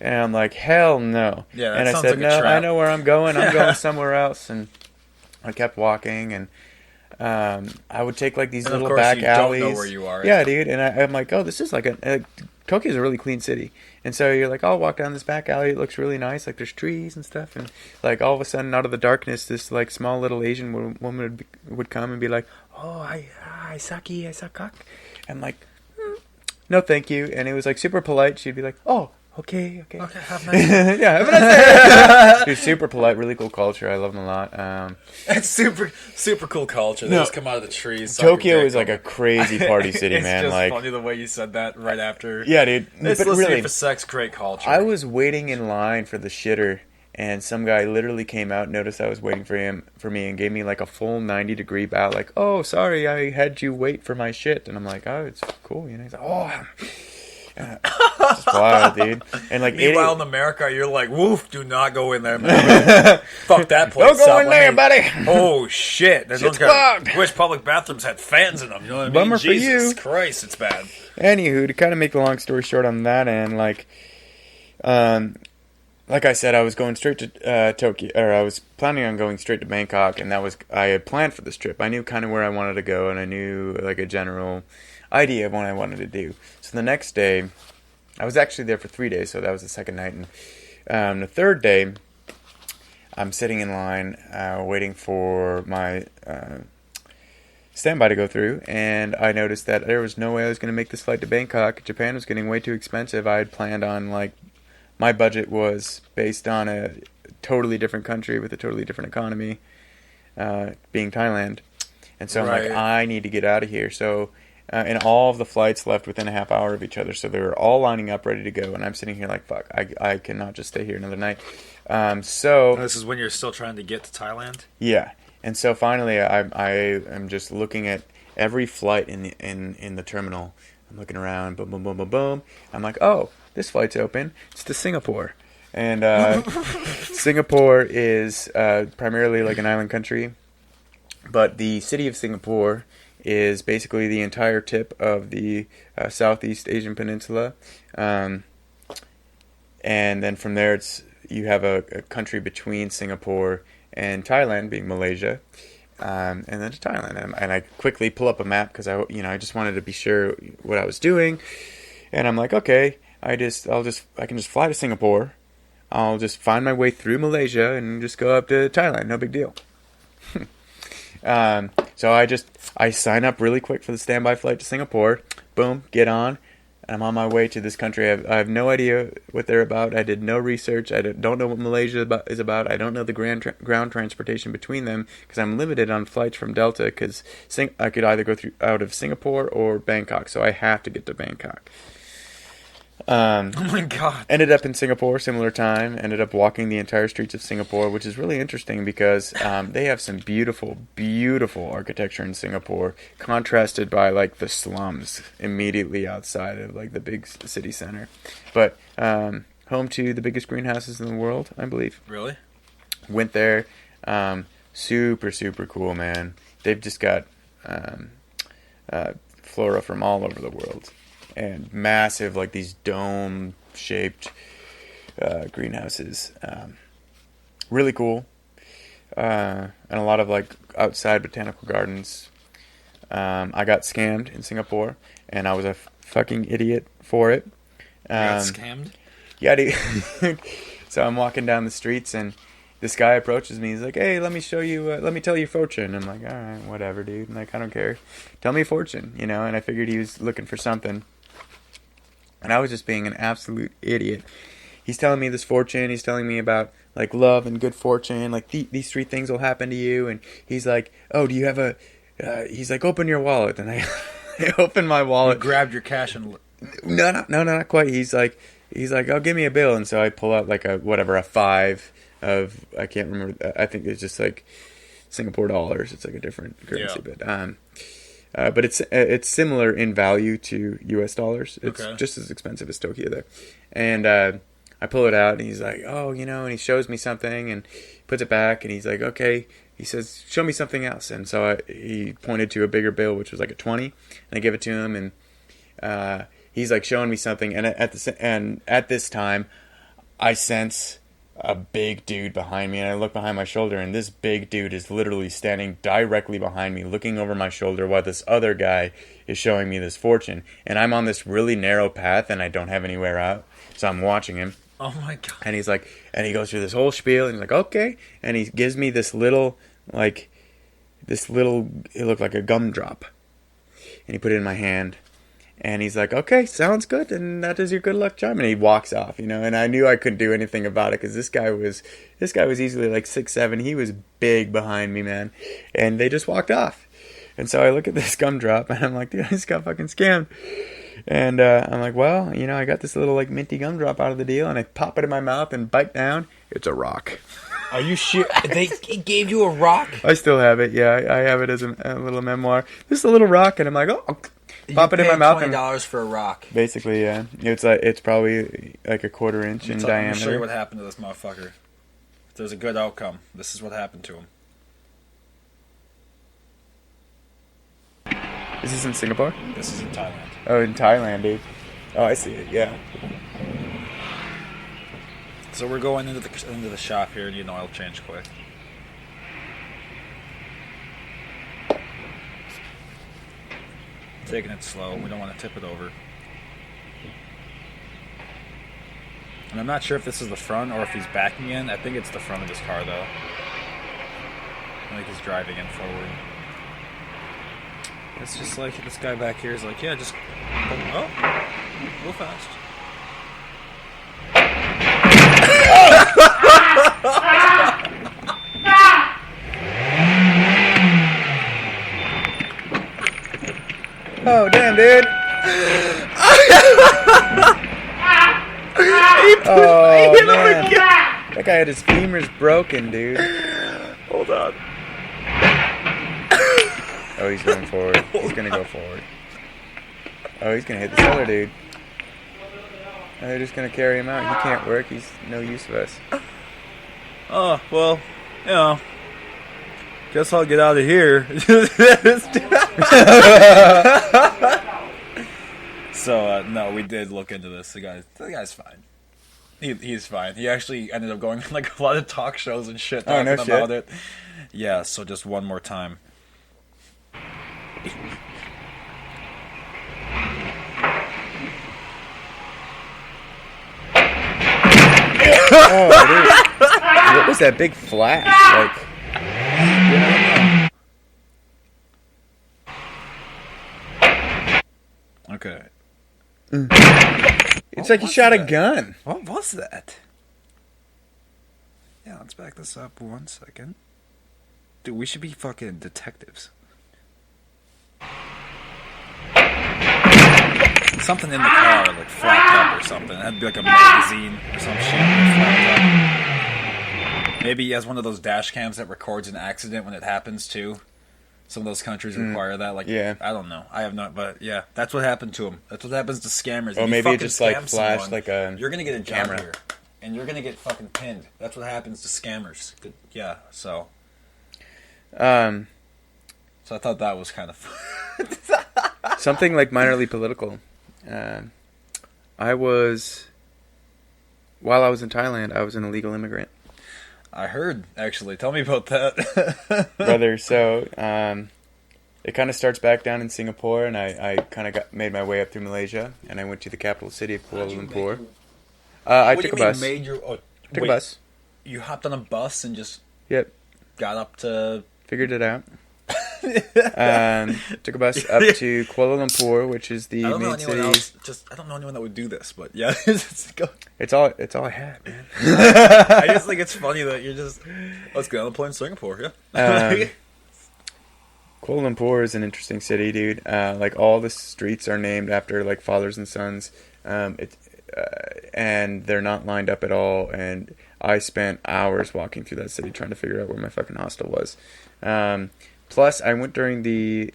And I'm like, hell no. Yeah, that and I sounds said, like a no, trap. I know where I'm going. I'm going somewhere else. And I kept walking, and I would take like these And of little course back you alleys. don't know where you are. Yeah, dude. And I'm like, oh, this is like Tokyo's a really clean city. And so you're like, oh, I'll walk down this back alley. It looks really nice. Like there's trees and stuff. And like all of a sudden, out of the darkness, this like small little Asian woman would come and be like, oh, I saki, I sakak. I'm like, no, thank you. And it was like super polite. She'd be like, oh, okay. Okay, have a nice day. Yeah, have a nice day. Dude, super polite, really cool culture. I love them a lot. It's super cool culture. They No. just come out of the trees. suck your Tokyo dick is like a crazy party city, it's man. just Like, funny the way you said that right after. yeah, dude. It's But listening really, for sex, great culture. I was waiting in line for the shitter, and some guy literally came out, noticed I was waiting for me, and gave me like a full 90-degree bow, like, "Oh, sorry, I had you wait for my shit." And I'm like, "Oh, it's cool," you know. He's like, "Oh." It's wild, dude. And like, Meanwhile, in America, you're like, "Woof! Do not go in there, man. Fuck that place. Don't go up. in there, buddy. Oh shit! There's Shit's those guys- fucked. Wish public bathrooms had fans in them. You know what I mean? Bummer for Jesus you. Christ, it's bad. Anywho, to kind of make the long story short on that end, like I said, I was going straight to Tokyo, or I was planning on going straight to Bangkok, and I had planned for this trip. I knew kind of where I wanted to go, and I knew like a general idea of what I wanted to do. So the next day, I was actually there for 3 days, so that was the second night, and the third day, I'm sitting in line, waiting for my standby to go through, and I noticed that there was no way I was going to make this flight to Bangkok. Japan was getting way too expensive. I had planned on, like, my budget was based on a totally different country with a totally different economy, being Thailand. And so I'm like, I need to get out of here. So, and all of the flights left within a half hour of each other, so they were all lining up ready to go, and I'm sitting here like, fuck, I cannot just stay here another night. So This is when you're still trying to get to Thailand. yeah. And so finally, I am just looking at every flight in the terminal. I'm looking around, boom, boom, boom, boom, boom. I'm like, oh, this flight's open. It's to Singapore. And Singapore is primarily like an island country. But the city of Singapore is basically the entire tip of the Southeast Asian Peninsula. And then from there, you have a country between Singapore and Thailand, being Malaysia, and then to Thailand. And I quickly pull up a map because I just wanted to be sure what I was doing. And I'm like, okay, I can just fly to Singapore. I'll just find my way through Malaysia and just go up to Thailand. No big deal. So I sign up really quick for the standby flight to Singapore. Boom, get on. I'm on my way to this country. I have no idea what they're about. I did no research. I don't know what Malaysia is about. I don't know the ground transportation between them because I'm limited on flights from Delta because I could either go out of Singapore or Bangkok. So I have to get to Bangkok. Oh my god. Ended up in Singapore, similar time. Ended up walking the entire streets of Singapore, which is really interesting because they have some beautiful, beautiful architecture in Singapore, contrasted by like the slums immediately outside of like the big city center. But home to the biggest greenhouses in the world, I believe. Really? Went there. Super, super cool, man. They've just got flora from all over the world. And massive, like these dome-shaped greenhouses. Really cool. And a lot of like outside botanical gardens. I got scammed in Singapore, and I was a fucking idiot for it. You got scammed? Yeah, dude. So I'm walking down the streets, and this guy approaches me. He's like, "Hey, let me show you. Let me tell you fortune." I'm like, "All right, whatever, dude." I'm like, I don't care. Tell me fortune, you know. And I figured he was looking for something. And I was just being an absolute idiot. He's telling me this fortune. He's telling me about like love and good fortune. Like these three things will happen to you. And he's like, "Oh, do you have a?" He's like, "Open your wallet." And I opened my wallet. You grabbed your cash and. No, not quite. He's like, "Oh, give me a bill." And so I pull out like a 5 of, I can't remember. I think it's just like Singapore dollars. It's like a different currency, but it's similar in value to U.S. dollars. It's just as expensive as Tokyo there. And I pull it out, and he's like, "Oh, you know," and he shows me something, and puts it back, and he's like, "Okay." He says, "Show me something else." And so he pointed to a bigger bill, which was like a 20, and I give it to him, and he's like showing me something, and at this time, I sense a big dude behind me, and I look behind my shoulder, and this big dude is literally standing directly behind me, looking over my shoulder, while this other guy is showing me this fortune. And I'm on this really narrow path, and I don't have anywhere out, so I'm watching him. Oh my god. And he's like, and he goes through this whole spiel, and he's like, okay. And he gives me this little, it looked like a gumdrop. And he put it in my hand. And he's like, okay, sounds good. And that is your good luck charm. And he walks off, And I knew I couldn't do anything about it because this guy was easily like 6'7". He was big behind me, man. And they just walked off. And so I look at this gumdrop, and I'm like, dude, I just got fucking scammed. And I'm like, well, I got this little, minty gumdrop out of the deal, and I pop it in my mouth and bite down. It's a rock. Are you sure? He gave you a rock? I still have it, yeah. I have it as a little memoir. This is a little rock, and I'm like, oh, pop it in my mouth. $20 for a rock. Basically, yeah. It's probably like a quarter-inch in diameter. Let me show you what happened to this motherfucker. If there's a good outcome, this is what happened to him. Is this in Singapore? This is in Thailand. Oh, in Thailand, dude. Oh, I see it, yeah. So we're going into the shop here, and need an oil change quick. Taking it slow. We don't want to tip it over. And I'm not sure if this is the front or if he's backing in. I think it's the front of his car, though. I think he's driving in forward. It's just like this guy back here is like, yeah, just oh, go fast. Oh, damn, dude. Oh, man. That guy had his femurs broken, dude. Hold on. Oh, he's going forward. He's going to go forward. Oh, he's going to hit this other dude. Oh, they're just going to carry him out. He can't work. He's no use to us. Oh, well, guess I'll get out of here. So, no, we did look into this. The guy's fine. He's fine. He actually ended up going on a lot of talk shows and shit talking about it. Yeah, so just one more time. Oh, dude. What was that big flash? Okay. It's like he shot a gun. What was that? Yeah, let's back this up 1 second. Dude, we should be fucking detectives. Something in the car, flapped up or something. It had to be like a magazine or some shit that flapped up. Maybe he has one of those dash cams that records an accident when it happens, too. Some of those countries require that. Yeah. I don't know. I have not, but yeah, that's what happened to him. That's what happens to scammers. Or maybe it just flashed someone, you're gonna get a job camera here, and you're gonna get fucking pinned. That's what happens to scammers. Yeah. So I thought that was kind of fun. Something minorly political. While I was in Thailand, I was an illegal immigrant. I heard, actually. Tell me about that. Brother, so it kind of starts back down in Singapore, and I kind of made my way up through Malaysia, and I went to the capital city of Kuala Lumpur. I took a bus. Took a bus. You hopped on a bus and just got up to... Figured it out. Took a bus up to Kuala Lumpur, which is the main city. I don't know anyone that would do this, but yeah, it's all I had, man. I just think it's funny that you're just let's get on the plane to Singapore, yeah. Kuala Lumpur is an interesting city, dude. All the streets are named after fathers and sons. And they're not lined up at all. And I spent hours walking through that city trying to figure out where my fucking hostel was. Plus, I went during the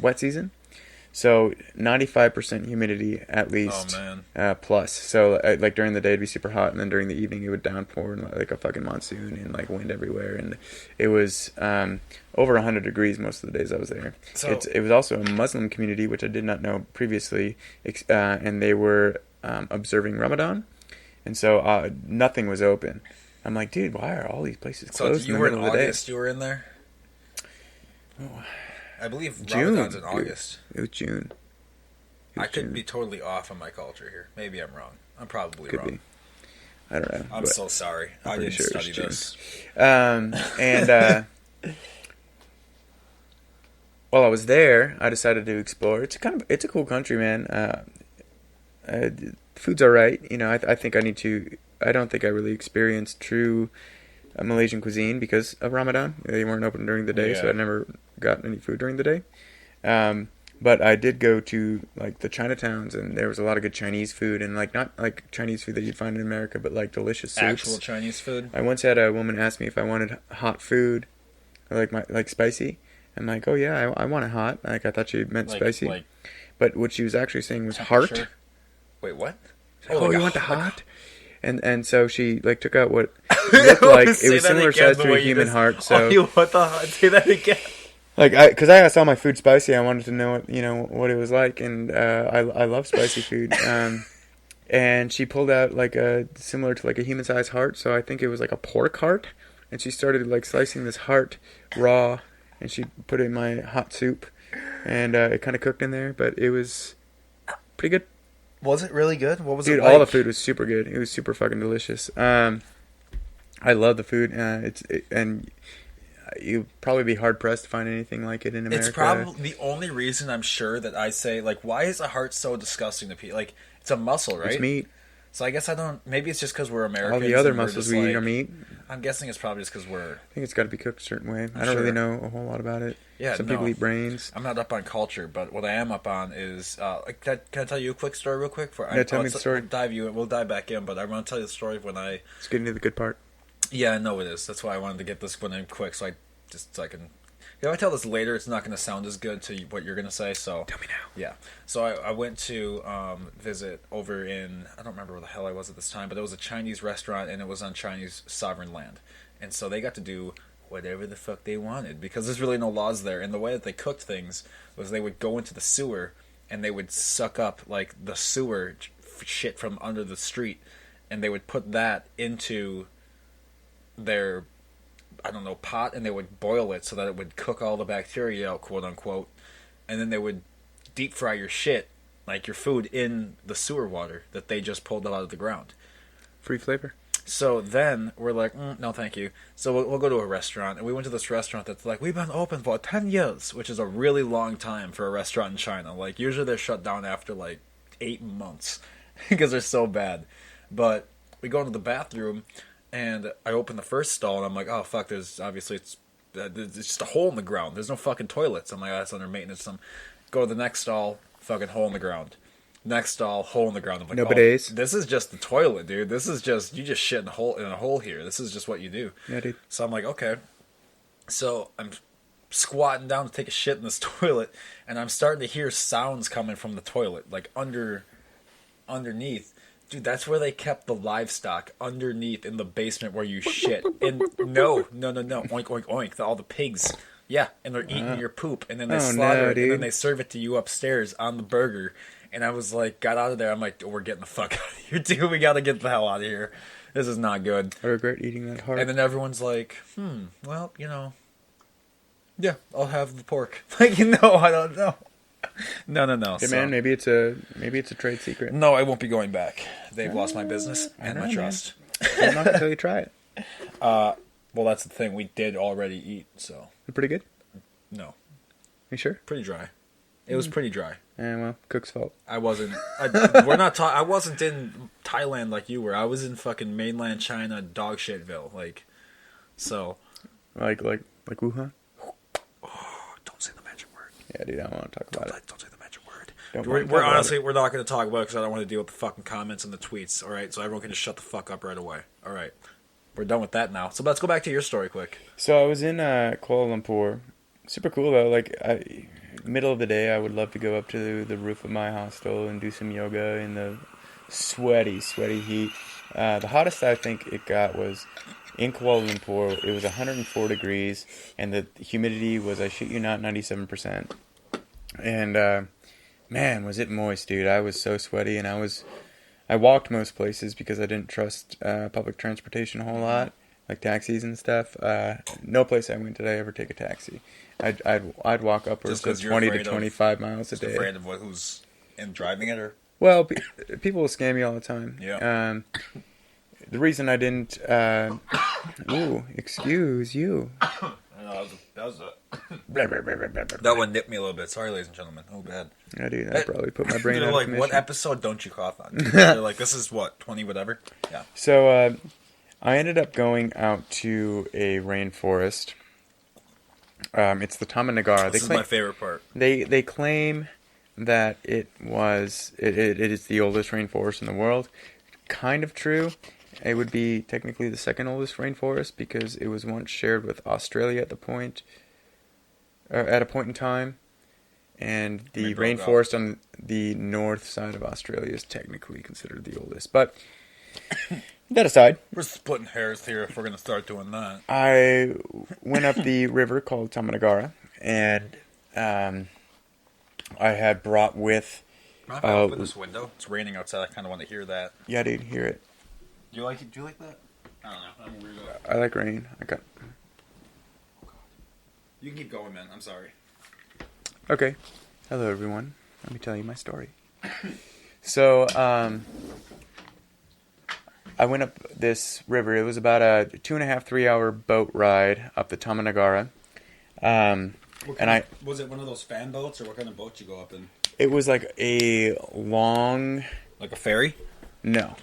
wet season, so 95% humidity at least. Oh, man. Plus, so during the day it'd be super hot, and then during the evening it would downpour and like a fucking monsoon and wind everywhere, and it was over 100 degrees most of the days I was there. So, it was also a Muslim community, which I did not know previously, and they were observing Ramadan. and so nothing was open. I'm like, dude, why are all these places closed in the middle of the day? You were in there? Oh, I believe June, Ramadan's in August. It was June. I could be totally off on my culture here. Maybe I'm wrong. I'm probably Could wrong. be. I don't know. I'm so sorry. I didn't study this. And while I was there, I decided to explore. It's a cool country, man. Food's all right. You know, I think I need to. I don't think I really experienced true Malaysian cuisine because of Ramadan. They weren't open during the day, so I never got any food during the day. But I did go to like the Chinatowns, and there was a lot of good Chinese food, and like not like Chinese food that you'd find in America, but like delicious soups. Actual Chinese food. I once had a woman ask me if I wanted hot food, like spicy. I'm like, oh yeah, I want it hot. Like I thought she meant spicy, but what she was actually saying was heart. Wait, what? Oh, you want the hot? And so she like took out what looked like it was similar size to a human heart. So oh, you want the hot? Say that again. Like, because I asked all my food spicy, I wanted to know what it was like, and I love spicy food. And she pulled out like similar to like a human-sized heart, so I think it was like a pork heart, and she started like slicing this heart raw, and she put it in my hot soup, and it kind of cooked in there, but it was pretty good. Was it really good? What was it like? Dude, all the food was super good. It was super fucking delicious. I love the food. And you'd probably be hard pressed to find anything like it in America. It's probably the only reason I'm sure that I say like, why is a heart so disgusting to people? Like, it's a muscle, right? It's meat. So I guess I don't. Maybe it's just because we're Americans. All the other muscles we eat are meat. I'm guessing it's probably just because we're. I think it's got to be cooked a certain way. I don't really know a whole lot about it. Yeah, some people eat brains. I'm not up on culture, but what I am up on is. Can I tell you a quick story real quick? Tell me the story. We'll dive back in, but I want to tell you the story of when I. Let's get into the good part. Yeah, I know it is. That's why I wanted to get this one in quick, so I can. If I tell this later, it's not going to sound as good to what you're going to say. So tell me now. Yeah. So I went to visit over in, I don't remember where the hell I was at this time, but it was a Chinese restaurant, and it was on Chinese sovereign land. And so they got to do whatever the fuck they wanted because there's really no laws there. And the way that they cooked things was they would go into the sewer and they would suck up like the sewer shit from under the street, and they would put that into their, I don't know, pot, and they would boil it so that it would cook all the bacteria out, quote unquote, and then they would deep fry your shit, like your food, in the sewer water that they just pulled out of the ground. Free flavor. So then we're like, no, thank you. So we'll go to a restaurant, and we went to this restaurant that's like, we've been open for 10 years, which is a really long time for a restaurant in China. Like usually they're shut down after like 8 months because they're so bad. But we go into the bathroom. And I open the first stall, and I'm like, oh, fuck, there's just a hole in the ground. There's no fucking toilets. I'm like, oh, that's under maintenance. Go to the next stall, fucking hole in the ground. Next stall, hole in the ground. I'm like, no bidets. This is just the toilet, dude. This is just, you just shit in a hole here. This is just what you do. Yeah, dude. So I'm like, okay. So I'm squatting down to take a shit in this toilet, and I'm starting to hear sounds coming from the toilet, like underneath. Dude, that's where they kept the livestock, underneath in the basement where you shit. And no, oink, oink, oink, all the pigs. Yeah, and they're eating your poop, and then they slaughter it, and then they serve it to you upstairs on the burger. And I was like, got out of there. I'm like, we're getting the fuck out of here, dude. We gotta get the hell out of here. This is not good. I regret eating that heart. And then everyone's like, well, yeah, I'll have the pork. Like, I don't know. No. Hey, man, maybe it's a trade secret. No, I won't be going back. They've lost my business and my trust. I'm not until you try it. Well, that's the thing. We did already eat, so. Pretty good? No. You sure? Pretty dry. It was pretty dry. Well, cook's fault. I wasn't. I wasn't in Thailand like you were. I was in fucking mainland China, dog shitville. Like, so. Like Wuhan? Oh, don't say the magic word. Yeah, dude, I don't want to talk about it. Don't say the magic word. We're honestly, we're not going to talk about it because I don't want to deal with the fucking comments and the tweets. All right, so everyone can just shut the fuck up right away. All right, we're done with that now. So let's go back to your story quick. So I was in Kuala Lumpur. Super cool though. Like, middle of the day, I would love to go up to the roof of my hostel and do some yoga in the sweaty heat. The hottest I think it got was in Kuala Lumpur. It was 104 degrees, and the humidity was, I shit you not, 97%. And man, was it moist, dude. I was so sweaty, and I was I walked most places because I didn't trust public transportation a whole lot, like taxis and stuff. No place I went did I ever take a taxi. I'd walk upwards of 20 to 25 miles a day. Afraid of who's in driving it, or? Well, people will scam me all the time. Yeah. The reason I didn't... ooh, excuse you. I know, that one nipped me a little bit. Sorry, ladies and gentlemen. Oh, bad. Yeah, dude, I probably put my brain out of like, commission. what episode don't you cough on? They're like, this is what, 20 whatever? Yeah. So, I ended up going out to a rainforest. It's the Tamanagara. This is my favorite part. They claim that it is the oldest rainforest in the world. Kind of true. It would be technically the second oldest rainforest because it was once shared with Australia at a point in time, and the rainforest on the north side of Australia is technically considered the oldest. But that aside, we're splitting hairs here if we're going to start doing that. I went up the river called Tamanagara, and I had brought with. If I open this window, it's raining outside. I kind of want to hear that. Yeah, dude, hear it. Do you like it? Do you like that? I don't know. I'm a weirdo. I like rain. You can keep going, man. I'm sorry. Okay. Hello, everyone. Let me tell you my story. So, I went up this river. It was about a 2.5, 3 hour boat ride up the Tamanagara. Was it one of those fan boats, or what kind of boat you go up in? It was like a long... Like a ferry? No.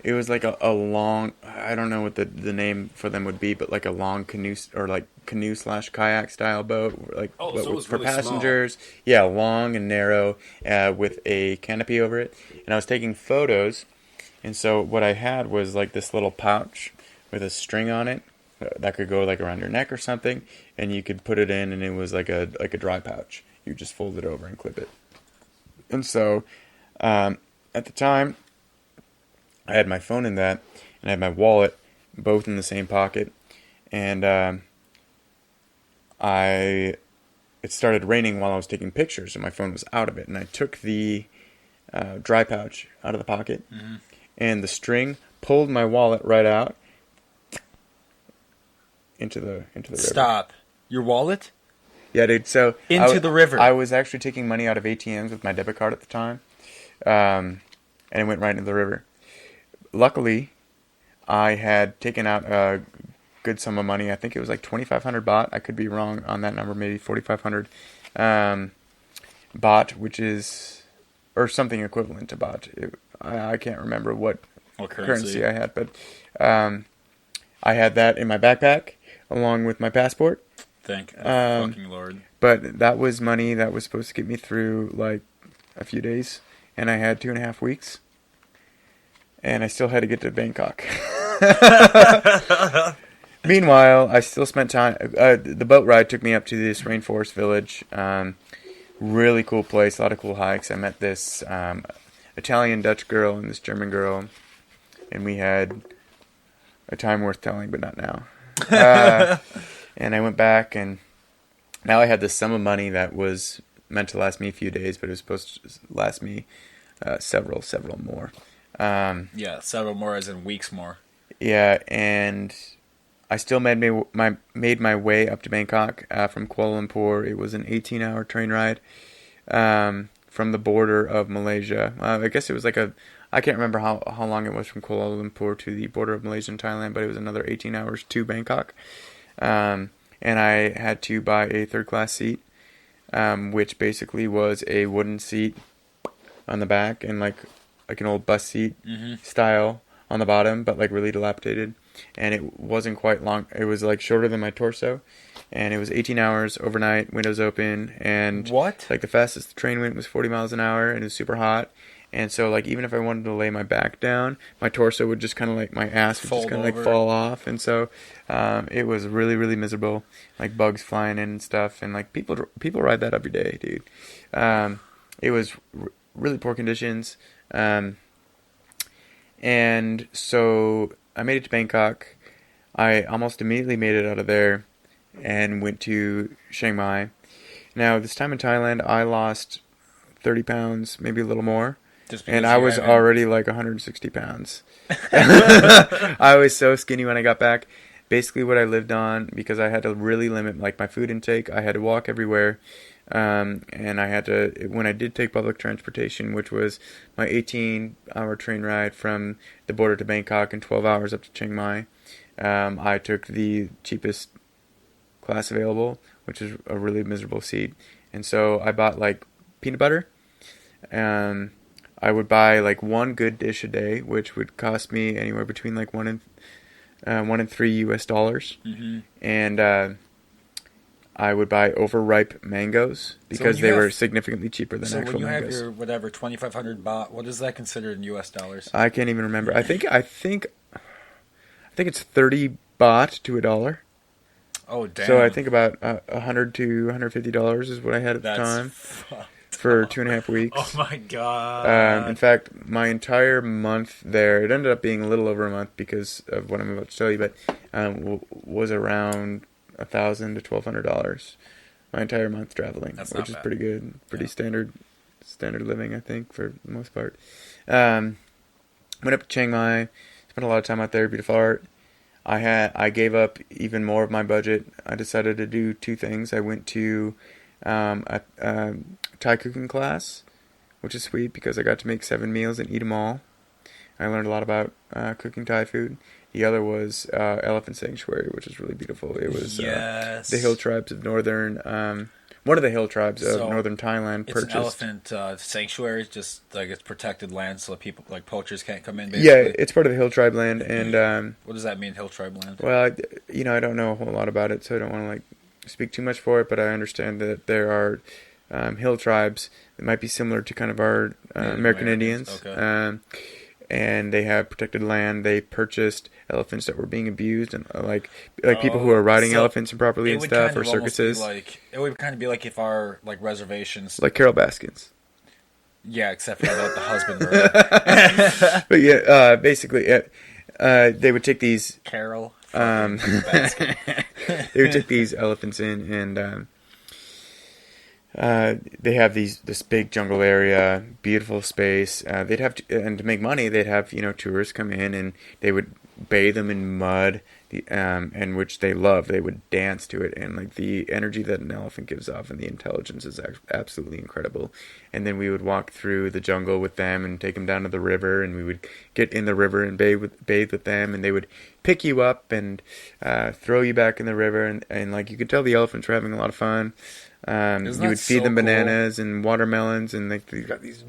It was like a long... I don't know what the name for them would be, but like a long canoe... Or like canoe/kayak style boat. Like, so it was for really passengers. Small. Yeah, long and narrow with a canopy over it. And I was taking photos. And so what I had was like this little pouch with a string on it that could go like around your neck or something. And you could put it in, and it was like a dry pouch. You just fold it over and clip it. And so, at the time, I had my phone in that, and I had my wallet, both in the same pocket, and it started raining while I was taking pictures, and my phone was out of it, and I took the dry pouch out of the pocket, and the string pulled my wallet right out into the river. Stop. Your wallet? Yeah, dude. So into the river. I was actually taking money out of ATMs with my debit card at the time, and it went right into the river. Luckily, I had taken out a good sum of money. I think it was like 2,500 baht. I could be wrong on that number. Maybe 4,500 baht, which is or something equivalent to baht. I can't remember what currency I had, but I had that in my backpack along with my passport. Thank fucking Lord. But that was money that was supposed to get me through like a few days, and I had 2.5 weeks, and I still had to get to Bangkok. Meanwhile, I still spent time. The boat ride took me up to this rainforest village. Really cool place, a lot of cool hikes. I met this Italian Dutch girl and this German girl, and we had a time worth telling, but not now. And I went back, and now I had this sum of money that was meant to last me a few days, but it was supposed to last me several more. Several more as in weeks more. Yeah, and I still made my way up to Bangkok from Kuala Lumpur. It was an 18-hour train ride from the border of Malaysia. I guess it was like I can't remember how long it was from Kuala Lumpur to the border of Malaysia and Thailand, but it was another 18 hours to Bangkok. And I had to buy a third-class seat, which basically was a wooden seat on the back and like an old bus seat style on the bottom, but like really dilapidated. And it wasn't quite long. It was like shorter than my torso, and it was 18 hours overnight, windows open, and what? Like the fastest the train went was 40 miles an hour, and it was super hot. And so, like, even if I wanted to lay my back down, my torso would just kind of, like, my ass would just kind of, like, fall off. And so, it was really, really miserable. Like, bugs flying in and stuff. And, like, people ride that every day, dude. It was really poor conditions. And so, I made it to Bangkok. I almost immediately made it out of there and went to Chiang Mai. Now, this time in Thailand, I lost 30 pounds, maybe a little more. And I was already like 160 pounds. I was so skinny when I got back. Basically what I lived on, because I had to really limit like my food intake, I had to walk everywhere. And I had to, when I did take public transportation, which was my 18-hour train ride from the border to Bangkok and 12 hours up to Chiang Mai, I took the cheapest class available, which is a really miserable seat. And so I bought like peanut butter. I would buy like one good dish a day, which would cost me anywhere between like $1 and $3 US. Mm-hmm. And I would buy overripe mangoes because they were significantly cheaper than actual mangoes. So when you have your whatever 2,500 baht, what is that considered in US dollars? I can't even remember. I think it's 30 baht to $1. Oh damn! So I think about $100 to $150 is what I had at the time for 2.5 weeks. Oh my god! In fact, my entire month there, it ended up being a little over a month because of what I'm about to tell you, but was around $1,000 to $1,200 my entire month traveling, which is pretty good, pretty standard living, I think, for the most part. Went up to Chiang Mai, spent a lot of time out there, beautiful art. I gave up even more of my budget. I decided to do two things. I went to a Thai cooking class, which is sweet because I got to make 7 meals and eat them all. I learned a lot about cooking Thai food. The other was Elephant Sanctuary, which is really beautiful. It was the hill tribes of northern, one of the hill tribes of northern Thailand purchased. It's an elephant sanctuary, just like it's protected land, so people like poachers can't come in. Basically. Yeah, it's part of the hill tribe land, and what does that mean, hill tribe land? Well, I don't know a whole lot about it, so I don't want to like speak too much for it. But I understand that there are hill tribes that might be similar to kind of our American Indians. Okay. And they have protected land. They purchased elephants that were being abused, and like people who are riding elephants improperly and stuff, or circuses. It would kind of be like if our like reservations, like Carol Baskins. Yeah, except for the husband murder. But yeah, basically, they would take these Carol. They would take these elephants in, and they have this big jungle area, beautiful space. They'd have and to make money, they'd have tourists come in, and they would bathe them in mud, and which they love. They would dance to it, and like the energy that an elephant gives off and the intelligence is absolutely incredible. And then we would walk through the jungle with them and take them down to the river, and we would get in the river and bathe with them, and they would pick you up and throw you back in the river, and like you could tell the elephants were having a lot of fun. You would feed them bananas and watermelons, and like they got these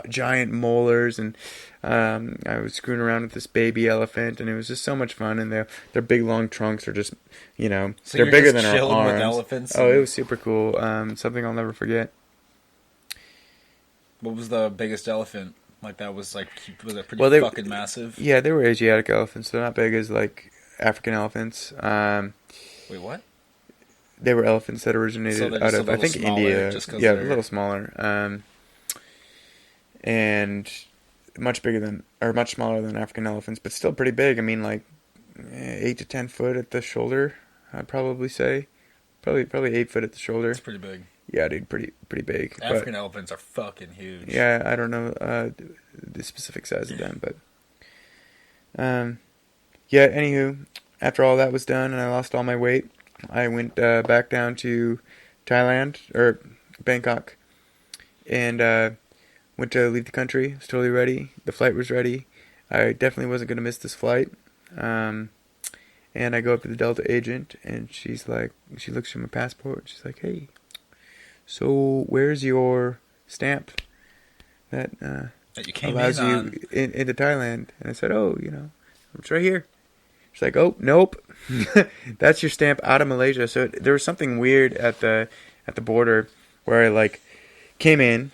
giant molars, and I was screwing around with this baby elephant, and it was just so much fun. And their big long trunks are just, so they're bigger than our arms. With elephants. Oh, it was super cool. Something I'll never forget. What was the biggest elephant? Like that was it pretty fucking massive? Yeah, they were Asiatic elephants. They're not big as like African elephants. Wait, what? They were elephants that originated out of, I think, India. Yeah, a little smaller. And much smaller than African elephants, but still pretty big. I mean, like 8 to 10 foot at the shoulder, I'd probably say. Probably 8 foot at the shoulder. That's pretty big. Yeah, dude, pretty big. African elephants are fucking huge. Yeah, I don't know the specific size of them, but yeah. Anywho, after all that was done and I lost all my weight, I went back down to Thailand, or Bangkok, and went to leave the country. I was totally ready. The flight was ready. I definitely wasn't going to miss this flight. And I go up to the Delta agent, and she looks through my passport. She's like, "Hey, so where's your stamp that you came allows you into Thailand?" And I said, "Oh, it's right here." She's like, "Oh, nope. That's your stamp out of Malaysia." So there was something weird at the border where I came in.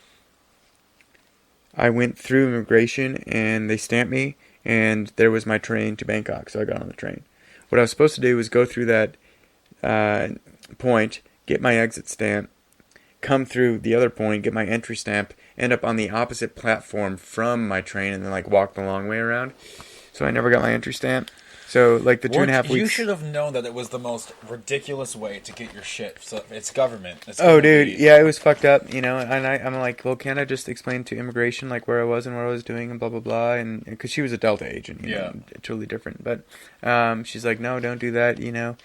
I went through immigration and they stamped me, and there was my train to Bangkok. So I got on the train. What I was supposed to do was go through that point, get my exit stamp, come through the other point, get my entry stamp, end up on the opposite platform from my train, and then walk the long way around. So I never got my entry stamp. So, like, the 2.5 weeks... You should have known that it was the most ridiculous way to get your shit. So it's government. It's Oh, dude, yeah, it was fucked up, you know, and I'm like, well, can't I just explain to immigration, like, where I was and what I was doing and blah, blah, blah, and because she was a Delta agent, you know, totally different, but she's like, no, don't do that, you know,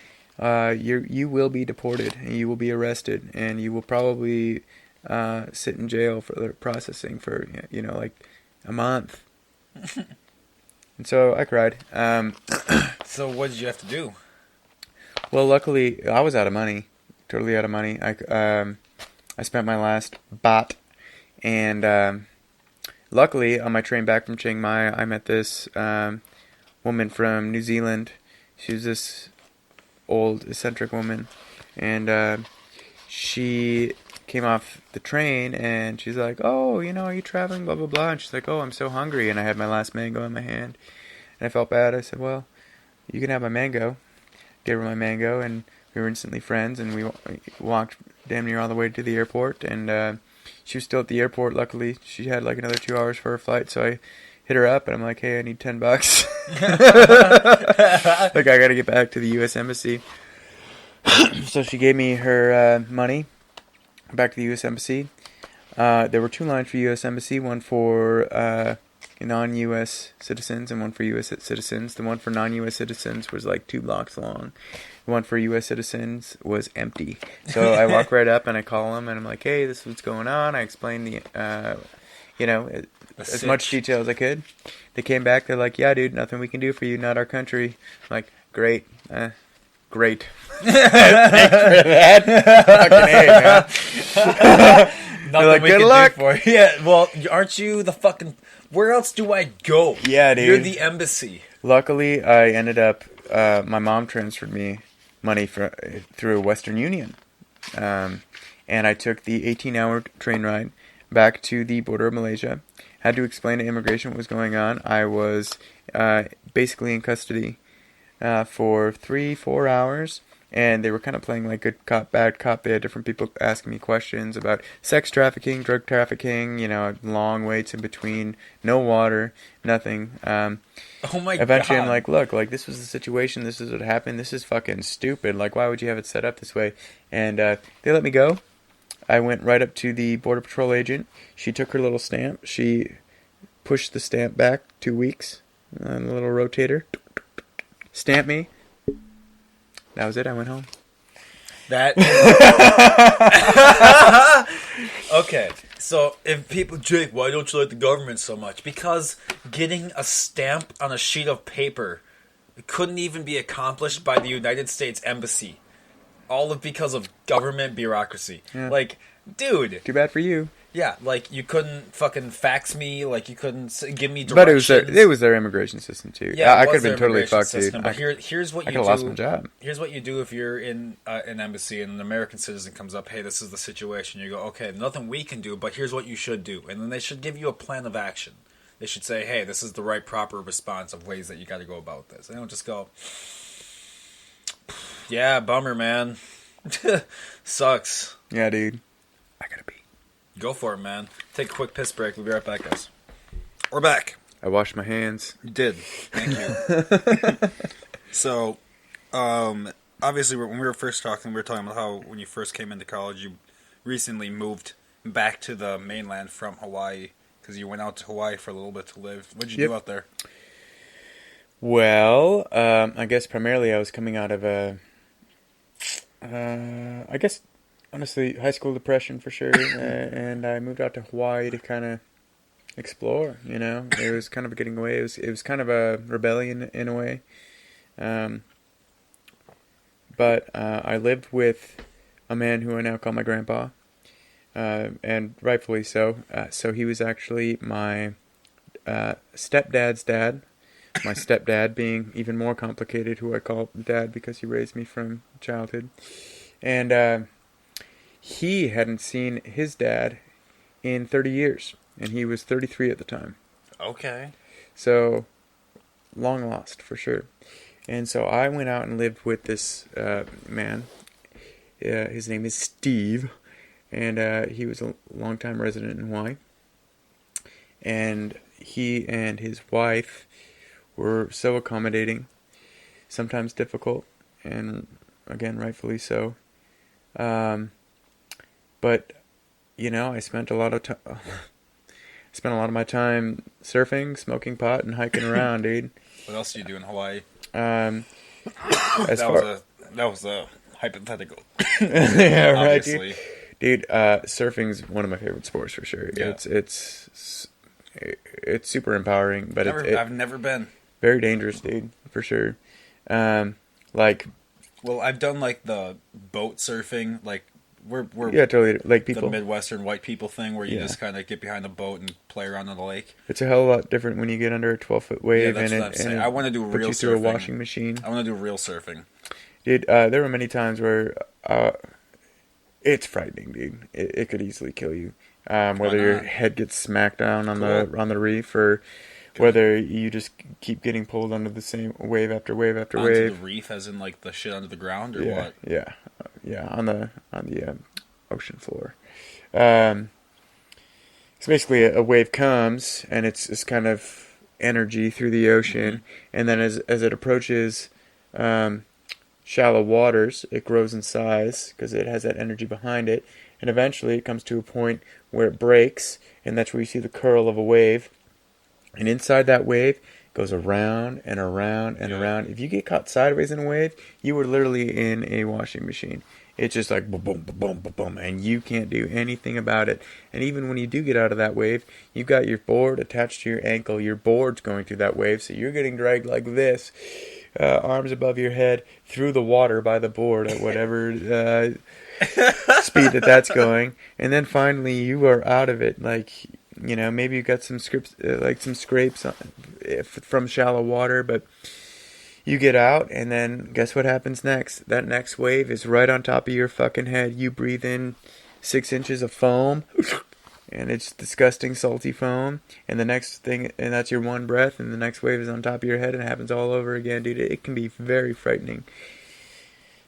you will be deported, and you will be arrested, and you will probably sit in jail for the processing for, you know, like, a month. And so I cried. So what did you have to do? Well, luckily, I was out of money. Totally out of money. I spent my last baht. And luckily, on my train back from Chiang Mai, I met this woman from New Zealand. She was this old, eccentric woman. And she came off the train, and she's like, oh, you know, are you traveling, blah, blah, blah. And she's like, oh, I'm so hungry. And I had my last mango in my hand. And I felt bad. I said, well, you can have my mango. Gave her my mango, and we were instantly friends, and we walked damn near all the way to the airport, and she was still at the airport. Luckily, she had like another 2 hours for her flight, so I hit her up, and I'm like, hey, I need $10. Like, I gotta get back to the U.S. Embassy. So she gave me her money, back to the U.S. Embassy. There were 2 lines for U.S. Embassy, one for non-U.S. citizens and one for U.S. citizens. The one for non-U.S. citizens was like 2 blocks long. The one for U.S. citizens was empty. So I walk right up and I call them and I'm like, hey, this is what's going on. I explained the, as much detail as I could. They came back. They're like, yeah, dude, nothing we can do for you. Not our country. I'm like, great. Great. Thanks for that. Fucking A, man. Nothing like, we good can luck. do for you. Yeah, well, aren't you the fucking... Where else do I go? Yeah, dude. You're the embassy. Luckily, I ended up... my mom transferred me money through Western Union. And I took the 18-hour train ride back to the border of Malaysia. Had to explain to immigration what was going on. I was basically in custody for 3-4 hours. And they were kind of playing like good cop, bad cop. They had different people asking me questions about sex trafficking, drug trafficking, you know, long waits in between, no water, nothing. Oh my Eventually God. I'm like, look, like this was the situation, this is what happened, this is fucking stupid. Like, why would you have it set up this way? And they let me go. I went right up to the Border Patrol agent. She took her little stamp. She pushed the stamp back 2 weeks on the little rotator. Stamped me. That was it. I went home. That is... Okay, so if people... Jake, why don't you like the government so much? Because getting a stamp on a sheet of paper couldn't even be accomplished by the United States Embassy. All because of government bureaucracy. Yeah. Like, dude... Too bad for you. Yeah, like, you couldn't fucking fax me, like, you couldn't give me directions. But it was their immigration system, too. Yeah, I could have been totally fucked, system, dude. But here's what you do. I could have lost my job. Here's what you do if you're in an embassy and an American citizen comes up, hey, this is the situation. You go, okay, nothing we can do, but here's what you should do. And then they should give you a plan of action. They should say, hey, this is the right, proper response of ways that you got to go about this. They don't just go, yeah, bummer, man. Sucks. Yeah, dude. I gotta pee. Go for it, man. Take a quick piss break. We'll be right back, guys. We're back. I washed my hands. You did. Thank you. So, obviously, when we were first talking, we were talking about how when you first came into college, you recently moved back to the mainland from Hawaii because you went out to Hawaii for a little bit to live. What did you do out there? Well, I guess primarily I was coming out of I guess, honestly, high school depression for sure, and I moved out to Hawaii to kind of explore, you know. It was kind of getting away. It was kind of a rebellion in a way. But I lived with a man who I now call my grandpa, and rightfully so. So he was actually my stepdad's dad. My stepdad being even more complicated, who I call dad because he raised me from childhood. And he hadn't seen his dad in 30 years, and he was 33 at the time. Okay. So, long lost, for sure. And so I went out and lived with this man. His name is Steve, and he was a longtime resident in Hawaii. And he and his wife were so accommodating. sometimes difficult, and again, rightfully so. But I spent a lot of time. Spent a lot of my time surfing, smoking pot, and hiking around, dude. What else do you do in Hawaii? As That was a hypothetical. Yeah, right, Obviously. Dude, surfing's one of my favorite sports for sure. Yeah. It's super empowering, but I've never been. very dangerous, dude, for sure. Like, Well, I've done like the boat surfing, like we're yeah, totally. Like the people, Midwestern white people thing where you Yeah. just kind of get behind a boat and play around on the lake. it's a hell of a lot different when you get under a 12-foot wave that's and what I'm it, saying. and I wanna do puts real you through a surfing. washing machine. I want to do real surfing. Dude, there were many times where it's frightening, dude. It could easily kill you. Whether your not? head gets smacked down on Cool. the reef, or whether you just keep getting pulled under the same wave after wave after Onto wave. the reef, as in like the shit under the ground, or Yeah, what? yeah, on the ocean floor. So basically, a wave comes, and it's kind of energy through the ocean, and then as it approaches shallow waters, it grows in size because it has that energy behind it, and eventually it comes to a point where it breaks, and that's where you see the curl of a wave. And inside that wave goes around and around and around. If you get caught sideways in a wave, you are literally in a washing machine. It's just like boom, boom, boom, boom, boom, and you can't do anything about it. And even when you do get out of that wave, you've got your board attached to your ankle. Your board's going through that wave, so you're getting dragged like this, arms above your head, through the water by the board at whatever speed that's going. And then finally, you are out of it. Like, maybe you got some scrapes from shallow water, but you get out, and then guess what happens next? That next wave is right on top of your fucking head. You breathe in 6 inches of foam, and it's disgusting, salty foam. And the next thing, and that's your one breath, and the next wave is on top of your head, and it happens all over again, dude. It can be very frightening.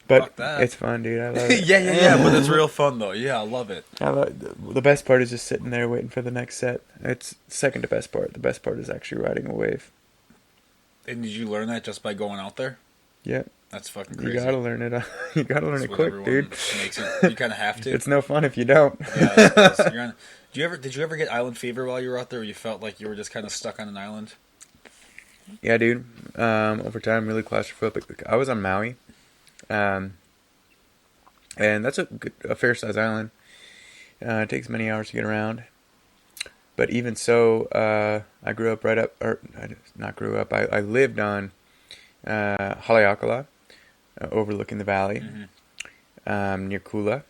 But Fuck that. it's fun, dude. I love it. yeah, but it's real fun though. Yeah, I love it. The best part is just sitting there waiting for the next set. It's second to best part. The best part is actually riding a wave. And did you learn that just by going out there? Yeah. That's fucking crazy. You gotta learn it. You gotta learn That's it what quick, everyone dude. Makes it, you kind of have to. It's no fun if you don't. Yeah, it's- you're on- Did you ever get island fever while you were out there, where you felt like you were just kind of stuck on an island? Yeah, dude. Over time, really claustrophobic. I was on Maui, and that's a fair sized island. It takes many hours to get around. But even so, I grew up I lived on Haleakala, overlooking the valley, near Kula.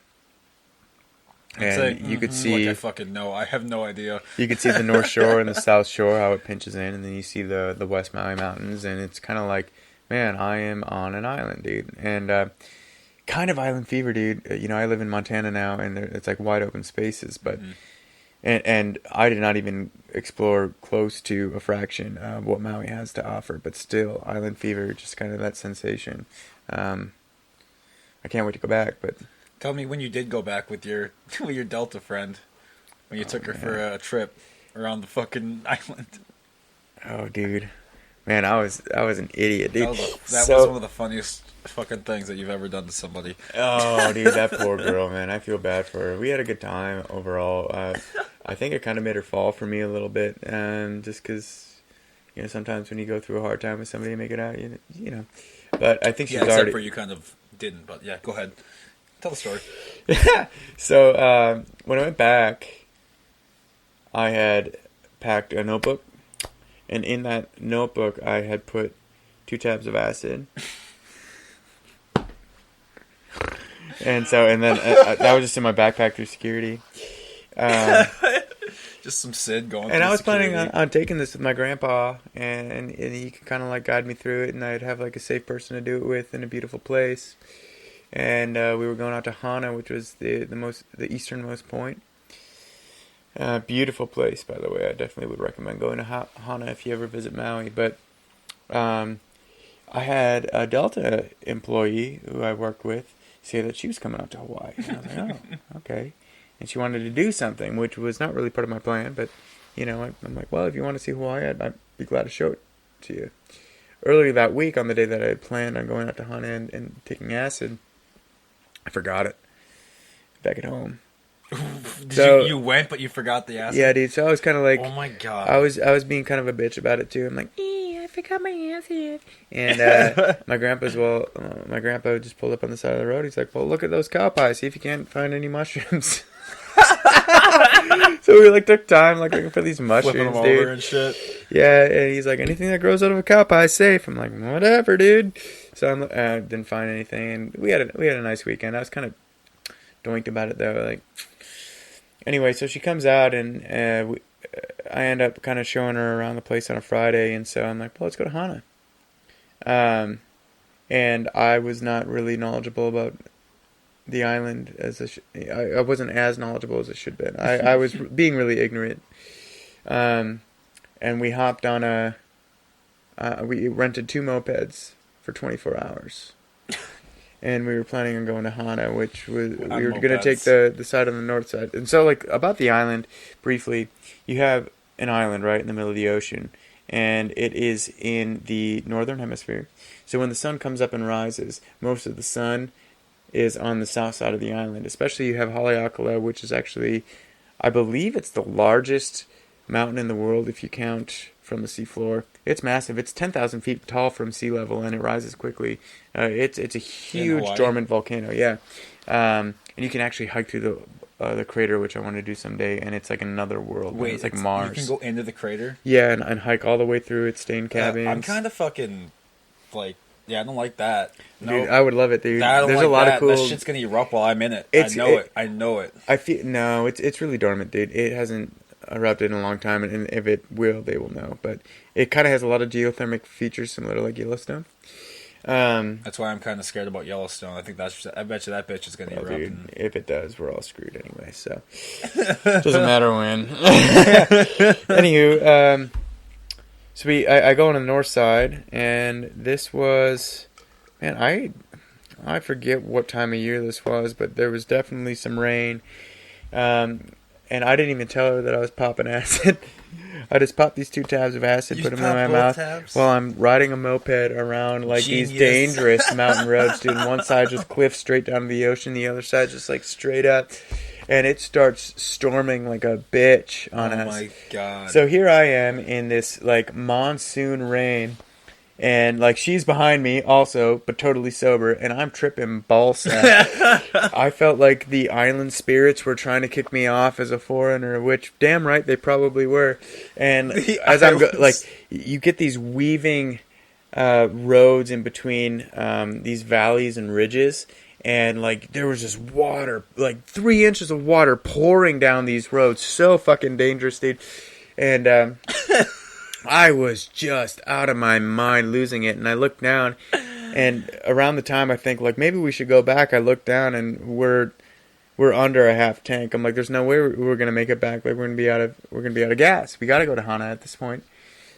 And you could see, Like I fucking know. I have no idea. you could see the North Shore and the South Shore, how it pinches in, and then you see the West Maui Mountains, and it's kind of like, man, I am on an island, dude. And kind of island fever, dude. I live in Montana now, and it's like wide open spaces, but and I did not even explore close to a fraction of what Maui has to offer, but still, island fever, just kind of that sensation. I can't wait to go back, but Tell me when you did go back with your Delta friend, when you took her for a trip around the fucking island. oh, dude, man, I was an idiot, dude. That was one of the funniest fucking things that you've ever done to somebody. Oh, dude, that poor girl, man. I feel bad for her. We had a good time overall. I think it kind of made her fall for me a little bit, just because, sometimes when you go through a hard time with somebody and make it out, you know. But I think she's except already. for you kind of didn't. But yeah, go ahead. Tell the story. So when I went back, I had packed a notebook, and in that notebook, I had put 2 tabs of acid. And then that was just in my backpack through security. Just some Sid going. And through I was security. planning on taking this with my grandpa, and he could kind of like guide me through it, and I'd have like a safe person to do it with in a beautiful place. And we were going out to Hana, which was the easternmost point. Beautiful place, by the way. I definitely would recommend going to Hana if you ever visit Maui. But I had a Delta employee who I worked with say that she was coming out to Hawaii. And I was like, oh, okay. And she wanted to do something, which was not really part of my plan. But, I'm like, well, if you want to see Hawaii, I'd be glad to show it to you. earlier that week, on the day that I had planned on going out to Hana and taking acid, I forgot it back at home. You went, but you forgot the acid? Yeah, dude. So I was kind of like, oh my God. I was being kind of a bitch about it too. I'm like, I forgot my acid. And my grandpa just pulled up on the side of the road. He's like, well, look at those cow pies. See if you can't find any mushrooms. So we took time looking for these mushrooms, flipping them dude. over and shit. Yeah, and he's like, anything that grows out of a cow pie is safe. I'm like, whatever, dude. So I didn't find anything, and we had a nice weekend. I was kind of doinked about it though. Anyway, so she comes out, and I end up kind of showing her around the place on a Friday, and so I'm like, well, let's go to Hana. And I was not really knowledgeable about the island I wasn't as knowledgeable as I should have been. I was being really ignorant. And we hopped on we rented 2 mopeds for 24 hours. And we were planning on going to Hana, which was, we were going to take the side on the north side. And so, about the island, briefly, you have an island right in the middle of the ocean. And it is in the northern hemisphere. So when the sun comes up and rises, most of the sun is on the south side of the island. Especially you have Haleakala, which is actually, I believe it's the largest mountain in the world if you count from the seafloor. It's massive. It's 10,000 feet tall from sea level, and it rises quickly. It's a huge dormant volcano, yeah. And you can actually hike through the crater, which I want to do someday, and it's like another world. Wait, it's like Mars. You can go into the crater? Yeah, and hike all the way through its stained cabins. I'm kind of fucking, yeah, I don't like that. No, dude, I would love it, dude. There's a lot of cool. That shit's gonna erupt while I'm in it. I know it. I feel no, it's really dormant, dude. It hasn't erupted in a long time, and if it will, they will know. But it kind of has a lot of geothermic features similar to Yellowstone. That's why I'm kind of scared about Yellowstone. I bet you that bitch is gonna erupt. Dude, if it does, we're all screwed anyway. So doesn't matter when. Anywho, so I go on the north side, and this was, man, I forget what time of year this was, but there was definitely some rain, and I didn't even tell her that I was popping acid. I just popped these 2 tabs of acid, put them in my mouth while I'm riding a moped around these dangerous mountain roads, dude. One side just cliffs straight down to the ocean, the other side just straight up. And it starts storming like a bitch on us. Oh my God. So here I am in this monsoon rain. And she's behind me also, but totally sober, and I'm tripping ballsack. I felt like the island spirits were trying to kick me off as a foreigner, which damn right they probably were. And as I'm you get these weaving roads in between these valleys and ridges, and there was just water, 3 inches of water pouring down these roads, so fucking dangerous, dude. And I was just out of my mind, losing it, and I looked down, and around the time I think maybe we should go back, I looked down and we're under a half tank. I'm like, there's no way we're gonna make it back. We're gonna be out of gas. We got to go to Hana at this point.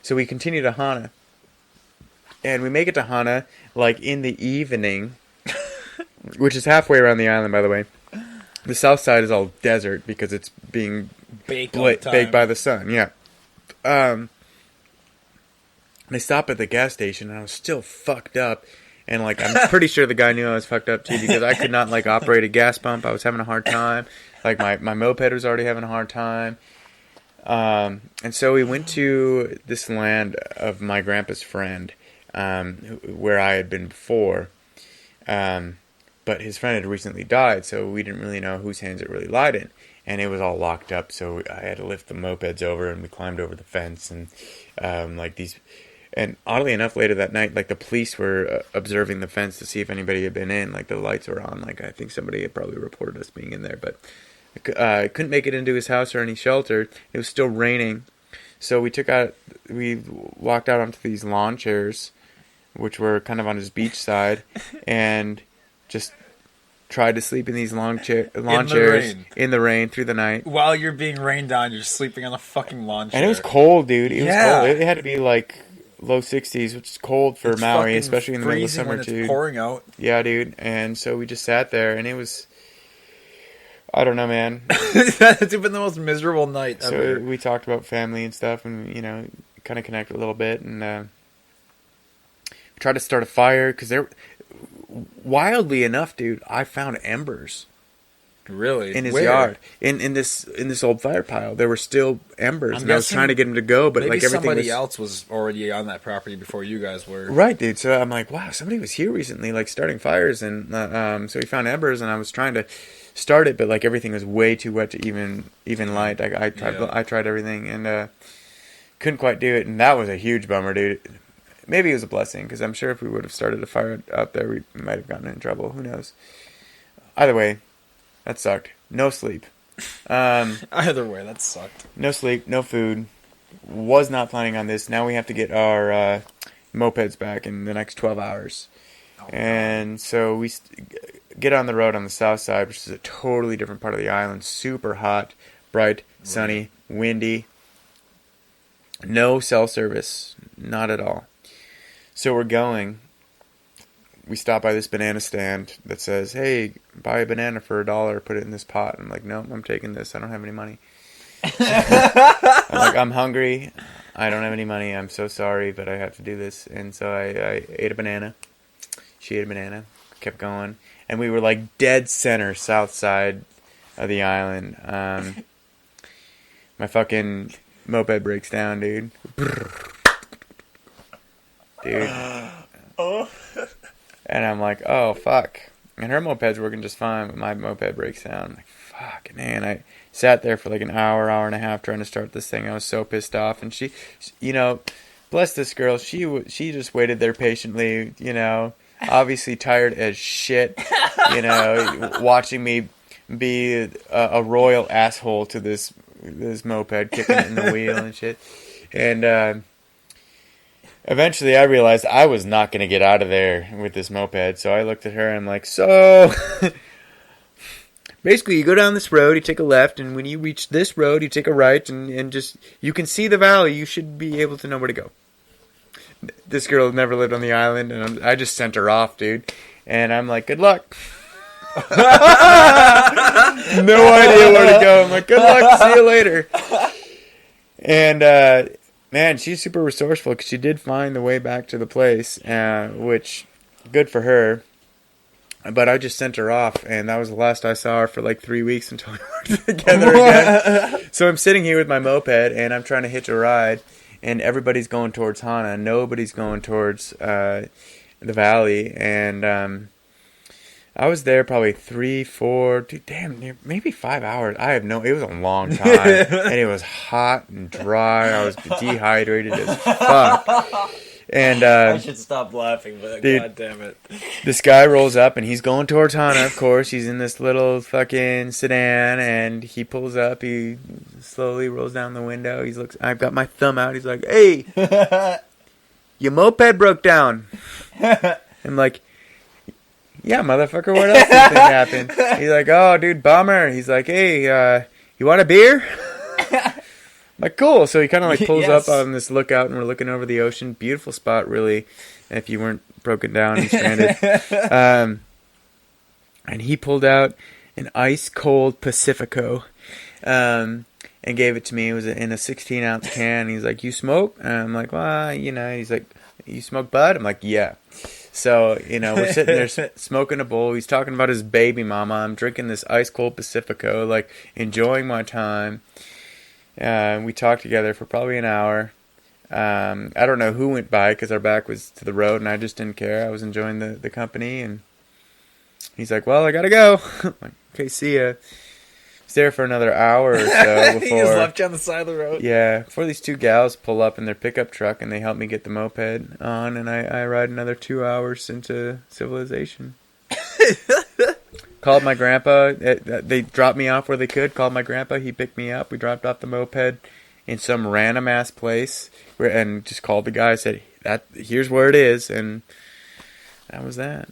So we continue to Hana, and we make it to Hana in the evening, which is halfway around the island, by the way. The south side is all desert because it's being baked by the sun. Yeah. And I stopped at the gas station, and I was still fucked up. And, I'm pretty sure the guy knew I was fucked up, too, because I could not, operate a gas pump. I was having a hard time. My moped was already having a hard time. And so we went to this land of my grandpa's friend, where I had been before. But his friend had recently died, so we didn't really know whose hands it really lied in. And it was all locked up, so I had to lift the mopeds over, and we climbed over the fence, and, And oddly enough, later that night, the police were observing the fence to see if anybody had been in. The lights were on. I think somebody had probably reported us being in there. But I couldn't make it into his house or any shelter. It was still raining. So we walked out onto these lawn chairs, which were kind of on his beach side, and just tried to sleep in these lawn chairs in the rain through the night. While you're being rained on, you're sleeping on a fucking lawn chair. And it was cold, dude. It was cold. It had to be low 60s, which is cold for Maui, especially in the middle of summer, when dude. It's pouring out. Yeah, dude. And so we just sat there, and it was, I don't know, man. It's been the most miserable night ever. So we talked about family and stuff, and kind of connected a little bit, and tried to start a fire because they're wildly enough, dude. I found embers. Really? In his Where? yard, in this old fire pile, there were still embers, and I was trying to get him to go, but maybe like everything somebody was... else was already on that property before you guys were. Right, dude. So I'm like, wow, somebody was here recently, like starting fires, and so we found embers, and I was trying to start it, but like everything was way too wet to even light. I tried everything and couldn't quite do it, and that was a huge bummer, dude. Maybe it was a blessing because I'm sure if we would have started a fire out there, we might have gotten in trouble. Who knows? Either way. That sucked. No sleep. Either way, that sucked. No sleep, no food. Was not planning on this. Now we have to get our mopeds back in the next 12 hours. Oh, and so we get on the road on the south side, which is a totally different part of the island. Super hot, bright, sunny, windy. No cell service. Not at all. So we're going. We stop by this banana stand that says, hey, buy a banana for $1, put it in this pot. I'm like, no, I'm taking this. I don't have any money. I'm like, I'm hungry. I don't have any money. I'm so sorry, but I have to do this. And so I ate a banana. She ate a banana. Kept going. And we were like dead center, south side of the island. My fucking moped breaks down, dude. Dude. And I'm like, oh, fuck. And her moped's working just fine, but my moped breaks down. I'm like, fuck, man. I sat there for like an hour and a half trying to start this thing. I was so pissed off. And she, you know, bless this girl. She just waited there patiently, you know, obviously tired as shit, you know, watching me be a royal asshole to this moped, kicking it in the wheel and shit. And, eventually, I realized I was not going to get out of there with this moped, so I looked at her and I'm like, so, basically, you go down this road, you take a left, and when you reach this road, you take a right, and just, you can see the valley, you should be able to know where to go. This girl never lived on the island, and I just sent her off, dude, and I'm like, good luck. No idea where to go. I'm like, good luck, see you later. And, man, she's super resourceful because she did find the way back to the place, which, good for her. But I just sent her off, and that was the last I saw her for like 3 weeks until we worked together again. So I'm sitting here with my moped, and I'm trying to hitch a ride, and everybody's going towards Hana. Nobody's going towards the valley, and I was there probably 3, 4, dude, damn, maybe 5 hours. It was a long time. And it was hot and dry. I was dehydrated as fuck. And I should stop laughing, but dude, god damn it. This guy rolls up and he's going towards Hana, of course. He's in this little fucking sedan and he pulls up, he slowly rolls down the window. I've got my thumb out. He's like, hey, your moped broke down. I'm like, yeah, motherfucker, what else do you think happened? He's like, oh, dude, bummer. He's like, hey, you want a beer? I'm like, cool. So he kind of like pulls up on this lookout, and we're looking over the ocean. Beautiful spot, really, if you weren't broken down and stranded. And he pulled out an ice-cold Pacifico and gave it to me. It was in a 16-ounce can. He's like, you smoke? And I'm like, well, you know. He's like, you smoke bud? I'm like, yeah. So, you know, we're sitting there smoking a bowl. He's talking about his baby mama. I'm drinking this ice-cold Pacifico, like, enjoying my time. We talked together for probably an hour. I don't know who went by because our back was to the road, and I just didn't care. I was enjoying the company, and he's like, well, I gotta go. I'm like, okay, see ya. Was there for another hour or so before... He just left you on the side of the road? Yeah, before these two gals pull up in their pickup truck and they help me get the moped on, and I ride another 2 hours into civilization. Called my grandpa. They dropped me off where they could. Called my grandpa. He picked me up. We dropped off the moped in some random-ass place and just called the guy, said, here's where it is, and that was that.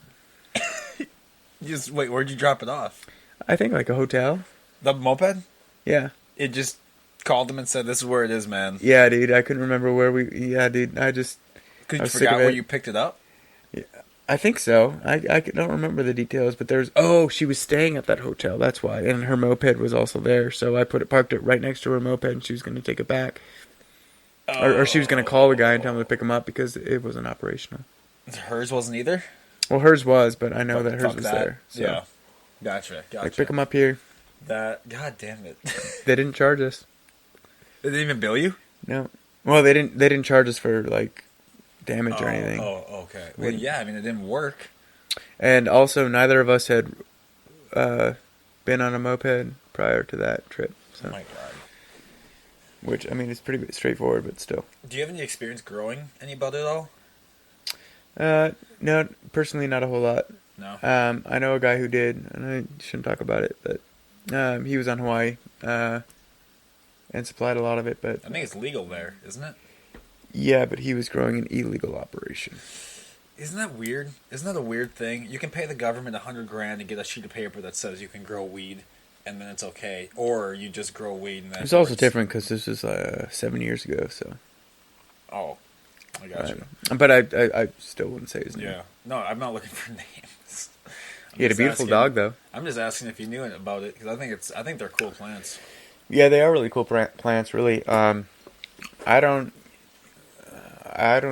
Wait, where'd you drop it off? I think like a hotel. The moped? Yeah. It just called him and said, this is where it is, man. Yeah, dude. I couldn't remember where yeah, dude. Because you forgot where you picked it up? Yeah, I think so. I don't remember the details, but she was staying at that hotel. That's why. And her moped was also there. So I parked it right next to her moped, and she was going to take it back. Or she was going to call the guy and tell him to pick him up because it wasn't operational. Hers wasn't either? Well, hers was, but I know But that hers fuck was that. there. So. Yeah. Gotcha. Like, pick them up here. God damn it. They didn't charge us. They didn't even bill you? No. Well, they didn't charge us for, like, damage or anything. Oh, okay. Well, yeah, I mean, it didn't work. And also, neither of us had been on a moped prior to that trip. So. Oh, my God. Which, I mean, it's pretty straightforward, but still. Do you have any experience growing any bud at all? No, personally, not a whole lot. No? I know a guy who did, and I shouldn't talk about it, but he was on Hawaii and supplied a lot of it. But I think it's legal there, isn't it? yeah, but he was growing an illegal operation. Isn't that weird? Isn't that a weird thing? You can pay the government $100,000 and get a sheet of paper that says you can grow weed, and then it's okay. Or you just grow weed and then It's also different because this was 7 years ago. So. Oh, I got you. But I still wouldn't say his name. Yeah. No, I'm not looking for names. He had a beautiful dog, though. I'm just asking if you knew about it because I think they're cool plants. Yeah, they are really cool plants. Really, I don't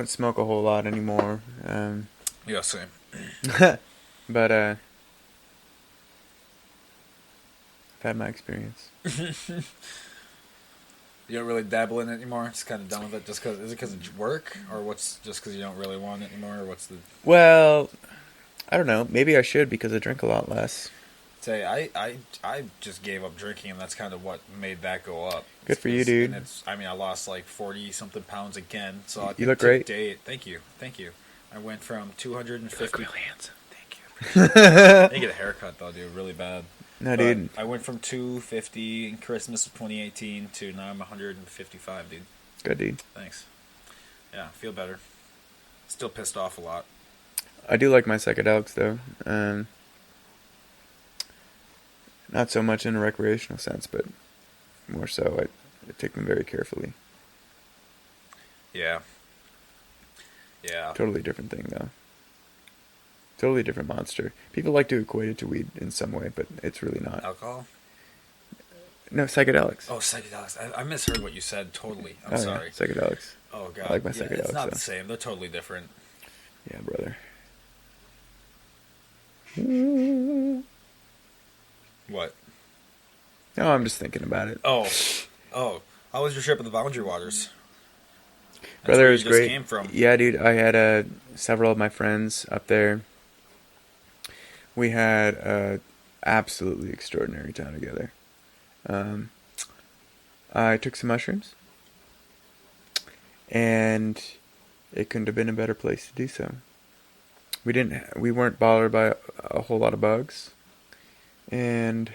smoke a whole lot anymore. Yeah, same. But I've had my experience. You don't really dabble in it anymore. Just kind of done with it. Just cause is it because of work, or what's just because you don't really want it anymore, or what's the? Well, I don't know. Maybe I should because I drink a lot less. Say I just gave up drinking, and that's kind of what made that go up. Good for you, dude. And I lost like 40-something pounds again. So You look great. Thank you. I went from 250. You look really handsome. Thank you. I didn't get a haircut though, dude. Really bad. No, But dude. I went from 250 in Christmas of 2018 to now I'm 155, dude. Good, dude. Thanks. Yeah, feel better. Still pissed off a lot. I do like my psychedelics, though. Not so much in a recreational sense, but more so I take them very carefully. Yeah. Yeah. Totally different thing, though. Totally different monster. People like to equate it to weed in some way, but it's really not. Alcohol? No, psychedelics. Oh, psychedelics. I misheard what you said totally. I'm Yeah, sorry. psychedelics. Oh, God. I like my Yeah, psychedelics, it's not though. the same. They're totally different. Yeah, brother. What? No, I'm just thinking about it. Oh. How was your trip in the Boundary Waters? That's Brother, where it was you just great. came from. Yeah, dude, I had several of my friends up there. We had an absolutely extraordinary time together. I took some mushrooms, and it couldn't have been a better place to do so. We weren't bothered by a whole lot of bugs, and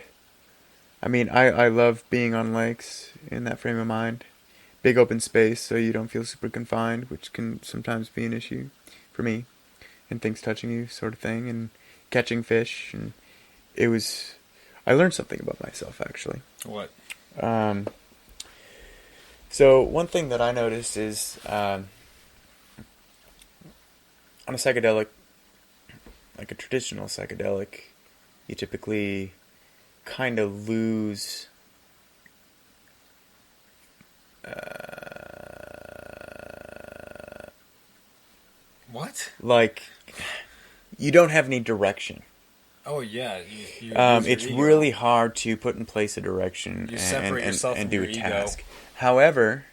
I mean, I love being on lakes in that frame of mind. Big open space, so you don't feel super confined, which can sometimes be an issue for me, and things touching you, sort of thing, and catching fish, and I learned something about myself, actually. What? So one thing that I noticed is on a psychedelic, like a traditional psychedelic, you typically kind of lose What? like you don't have any direction. Oh, yeah. You lose your It's ego. really hard to put in place a direction You separate yourself and from do your a ego. task. However,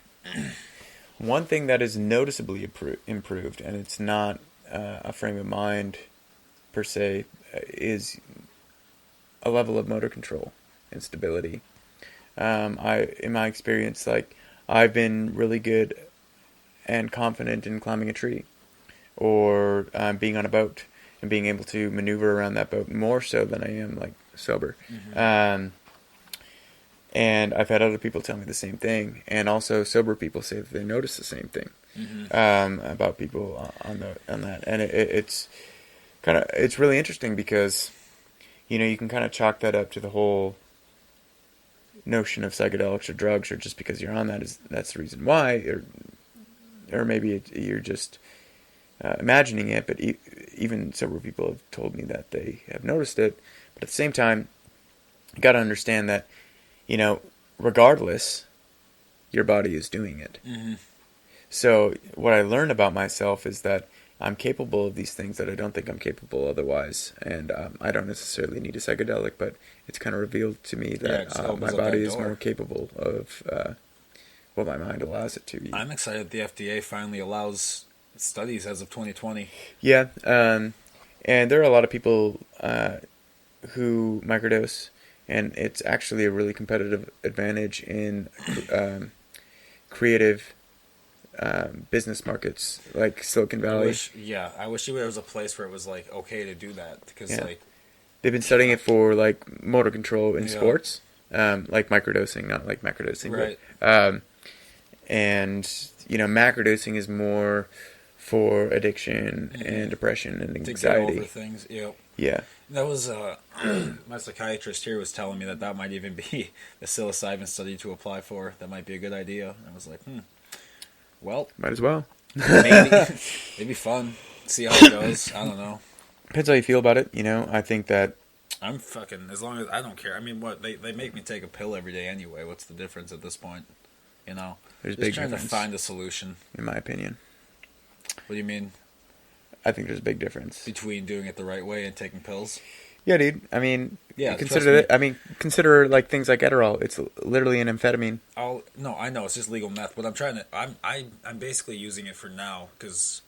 one thing that is noticeably improved, and it's not a frame of mind per se, is a level of motor control and stability. In my experience, like I've been really good and confident in climbing a tree, or being on a boat and being able to maneuver around that boat more so than I am like sober. Mm-hmm. And I've had other people tell me the same thing, and also sober people say that they notice the same thing about people on that, and it's really interesting because you can kind of chalk that up to the whole notion of psychedelics or drugs, or just because you're on that's the reason why, or maybe you're just imagining it. But even sober people have told me that they have noticed it. But at the same time, you got to understand that regardless, your body is doing it. Mm-hmm. So what I learned about myself is that I'm capable of these things that I don't think I'm capable otherwise, and I don't necessarily need a psychedelic, but it's kind of revealed to me that my body is more capable of what my mind allows it to be. I'm excited the FDA finally allows studies as of 2020. Yeah, and there are a lot of people who microdose, and it's actually a really competitive advantage in creative business markets like Silicon Valley. I wish there was a place where it was like okay to do that, because like they've been studying it for like motor control in sports, like microdosing, not like macrodosing, right? And macrodosing is more for addiction and depression and anxiety. To get over things, yeah. That was my psychiatrist here was telling me that might even be a psilocybin study to apply for. That might be a good idea. I was like, well, might as well. Maybe it'd be fun. See how it goes. I don't know. Depends how you feel about it. I think that I'm fucking, as long as I don't care. I mean, what they make me take a pill every day anyway. What's the difference at this point? There's just big trying difference, to find a solution. In my opinion. What do you mean? I think there's a big difference between doing it the right way and taking pills. Yeah, dude. I mean, yeah. Consider like things like Adderall. It's literally an amphetamine. No, I know it's just legal meth, but I'm basically using it for now because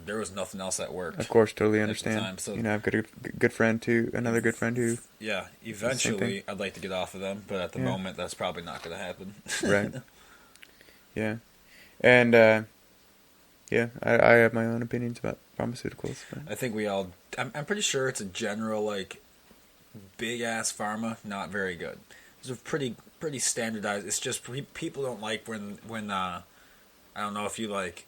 there was nothing else that worked. Of course, totally understand. Time, so, I've got a good friend too, another good friend who. Yeah, eventually I'd like to get off of them, but at the moment that's probably not going to happen. Right. Yeah, and I have my own opinions about pharmaceuticals. But. I think we all. I'm pretty sure it's a general like big ass pharma, not very good. It's a pretty standardized. It's just people don't like when I don't know if you like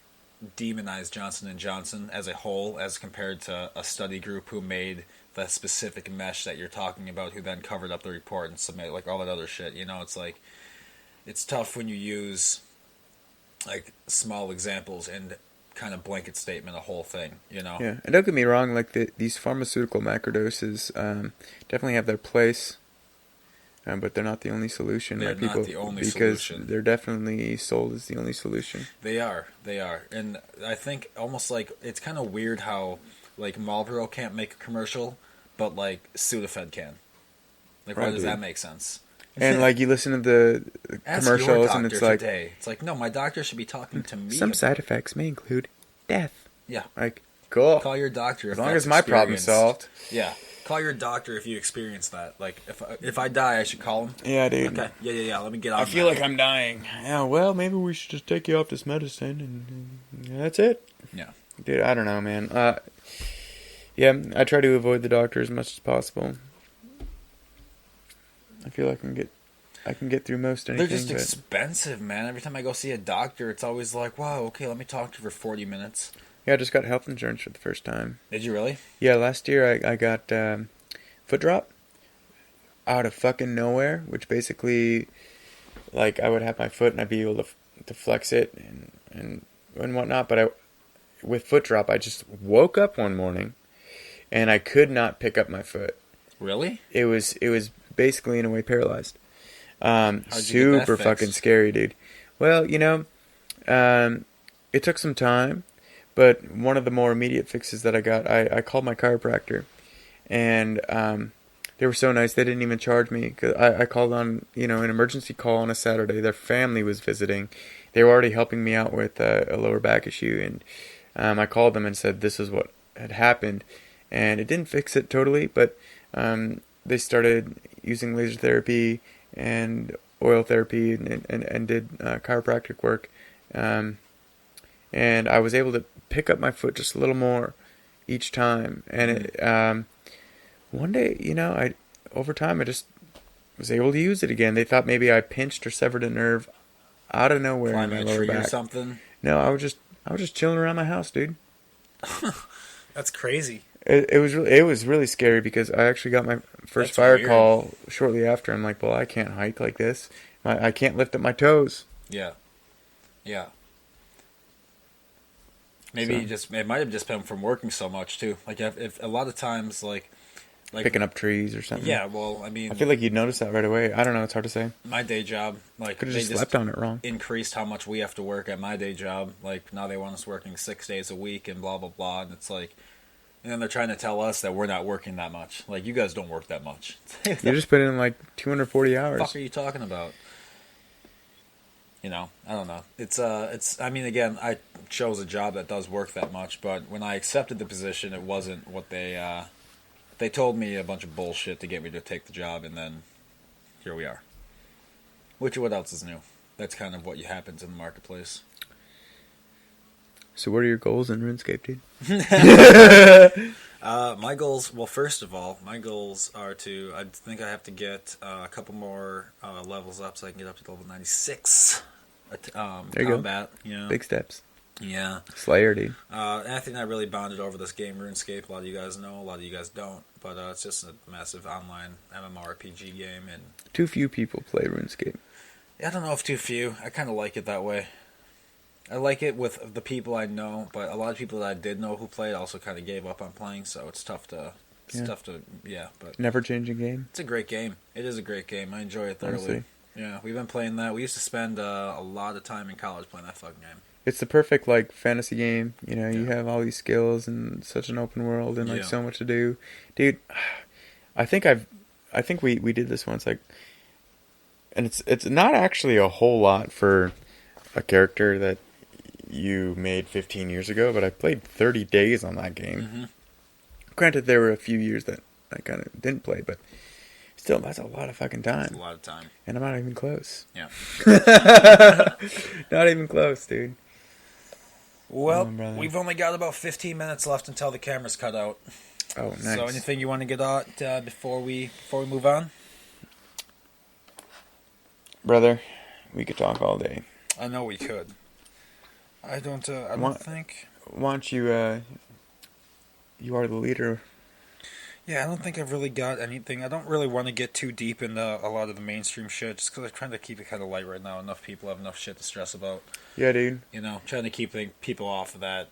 demonize Johnson & Johnson as a whole as compared to a study group who made the specific mesh that you're talking about, who then covered up the report and submitted like all that other shit. It's like it's tough when you use like small examples and kind of blanket statement a whole thing, Yeah, and don't get me wrong, like these pharmaceutical macrodoses definitely have their place, but they're not the only solution. They're not the only solution. Because they're definitely sold as the only solution. They are, and I think almost like it's kind of weird how like Marlboro can't make a commercial, but like Sudafed can. Like, why does that make sense? And like you listen to the commercials, and it's like it's like, no, my doctor should be talking to me. Some side effects may include death. Yeah, like cool. Call your doctor as long as my problem's solved. Yeah, call your doctor if you experience that. Like, if I die, I should call him. Yeah, dude. Okay. Yeah. Let me get on. I feel like I'm dying. Yeah. Well, maybe we should just take you off this medicine, and that's it. Yeah. Dude, I don't know, man. Yeah, I try to avoid the doctor as much as possible. I feel like I can get through most anything. They're just expensive, man. Every time I go see a doctor, it's always like, wow, okay, let me talk to you for 40 minutes. Yeah, I just got health insurance for the first time. Did you really? Yeah, last year I got foot drop out of fucking nowhere, which basically, like, I would have my foot and I'd be able to flex it and whatnot, but with foot drop, I just woke up one morning and I could not pick up my foot. Really? It was basically in a way paralyzed. Super fucking scary, dude. Well, it took some time, but one of the more immediate fixes that I got, I called my chiropractor, and they were so nice. They didn't even charge me. Cause I called on an emergency call on a Saturday. Their family was visiting. They were already helping me out with a lower back issue, and I called them and said this is what had happened, and it didn't fix it totally, but they started using laser therapy and oil therapy and did chiropractic work, and I was able to pick up my foot just a little more each time, and one day, over time I just was able to use it again. They thought maybe I pinched or severed a nerve out of nowhere in my lower back. Or something? No, I was just chilling around my house, dude. That's crazy. It was really scary because I actually got my first fire call shortly after. I'm like, well, I can't hike like this. I can't lift up my toes. Yeah. Maybe it might have just been from working so much too. Like if a lot of times, like Like, picking up trees or something. Yeah, well, I mean, I feel like you'd notice that right away. I don't know. It's hard to say. my day job, like, Could have they just slept on it wrong. increased how much we have to work at my day job. Like, now they want us working 6 days a week and blah, blah, blah. And it's like, and then they're trying to tell us that we're not working that much. Like, you guys don't work that much. You just put in like 240 hours. What the fuck are you talking about? You know, I don't know. It's. I mean, again, I chose a job that does work that much, but when I accepted the position, it wasn't what they told me a bunch of bullshit to get me to take the job, and then here we are. What else is new? That's kind of what happens in the marketplace. So what are your goals in RuneScape, dude? My goals, well, first of all, my goals are to, I think I have to get a couple more levels up so I can get up to level 96. There you combat, go. You know? Big steps. Yeah. Slayer, dude. Anthony and I really bonded over this game, RuneScape. A lot of you guys know, a lot of you guys don't. But it's just a massive online MMORPG game. And Too few people play RuneScape. I don't know if too few. I kind of like it that way. I like it with the people I know, but a lot of people that I did know who played also kind of gave up on playing, so it's tough to... but Never changing game. it's a great game. It is a great game. I enjoy it thoroughly. Honestly. Yeah, we've been playing that. We used to spend a lot of time in college playing that fucking game. It's the perfect like fantasy game. You know, you Yeah. have all these skills and such an open world and like Yeah. so much to do, dude. I think we did this once, like, and it's not actually a whole lot for a character that you made 15 years ago, but I played 30 days on that game. Mm-hmm. Granted, there were a few years that I kind of didn't play, but still, that's a lot of fucking It's time. a lot of time. And I'm not even close. Yeah. Not even close, dude. Well, brother. we've only got about 15 minutes left until the camera's cut out. Oh, nice. So anything you want to get out before we move on? Brother, we could talk all day. I know we could. I don't What- think... Why don't you, you are the leader. Yeah, I don't think I've really got anything. I don't really want to get too deep into a lot of the mainstream shit, just because I'm trying to keep it kind of light right now. Enough people have enough shit to stress about. Yeah, dude. You know, trying to keep people off of that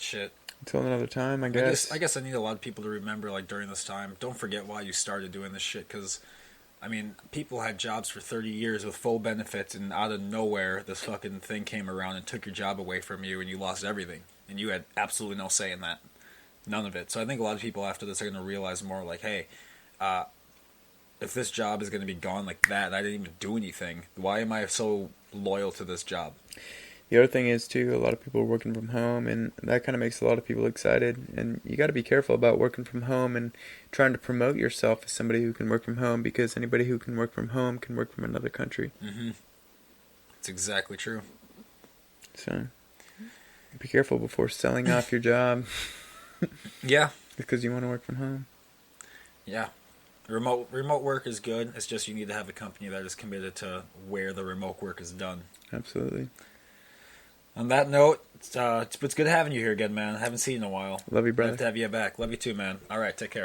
shit. Until another time, I guess. I guess I need a lot of people to remember, like, during this time, don't forget why you started doing this shit, because, I mean, people had jobs for 30 years with full benefits, and out of nowhere, this fucking thing came around and took your job away from you, and you lost everything. And you had absolutely no say in that. None of it. So I think a lot of people after this are going to realize more, like, hey, if this job is going to be gone like that, and I didn't even do anything, why am I so loyal to this job? The other thing is, too, a lot of people are working from home, and that kind of makes a lot of people excited. And you got to be careful about working from home and trying to promote yourself as somebody who can work from home, because anybody who can work from home can work from another country. Mm-hmm. It's exactly true. So, be careful before selling off your job Yeah. because you want to work from home. Yeah. Remote work is good. It's just you need to have a company that is committed to where the remote work is done. Absolutely. On that note, it's good having you here again, man. I haven't seen you in a while. Love you, brother. Glad to have you back. Love you too, man. All right, take care.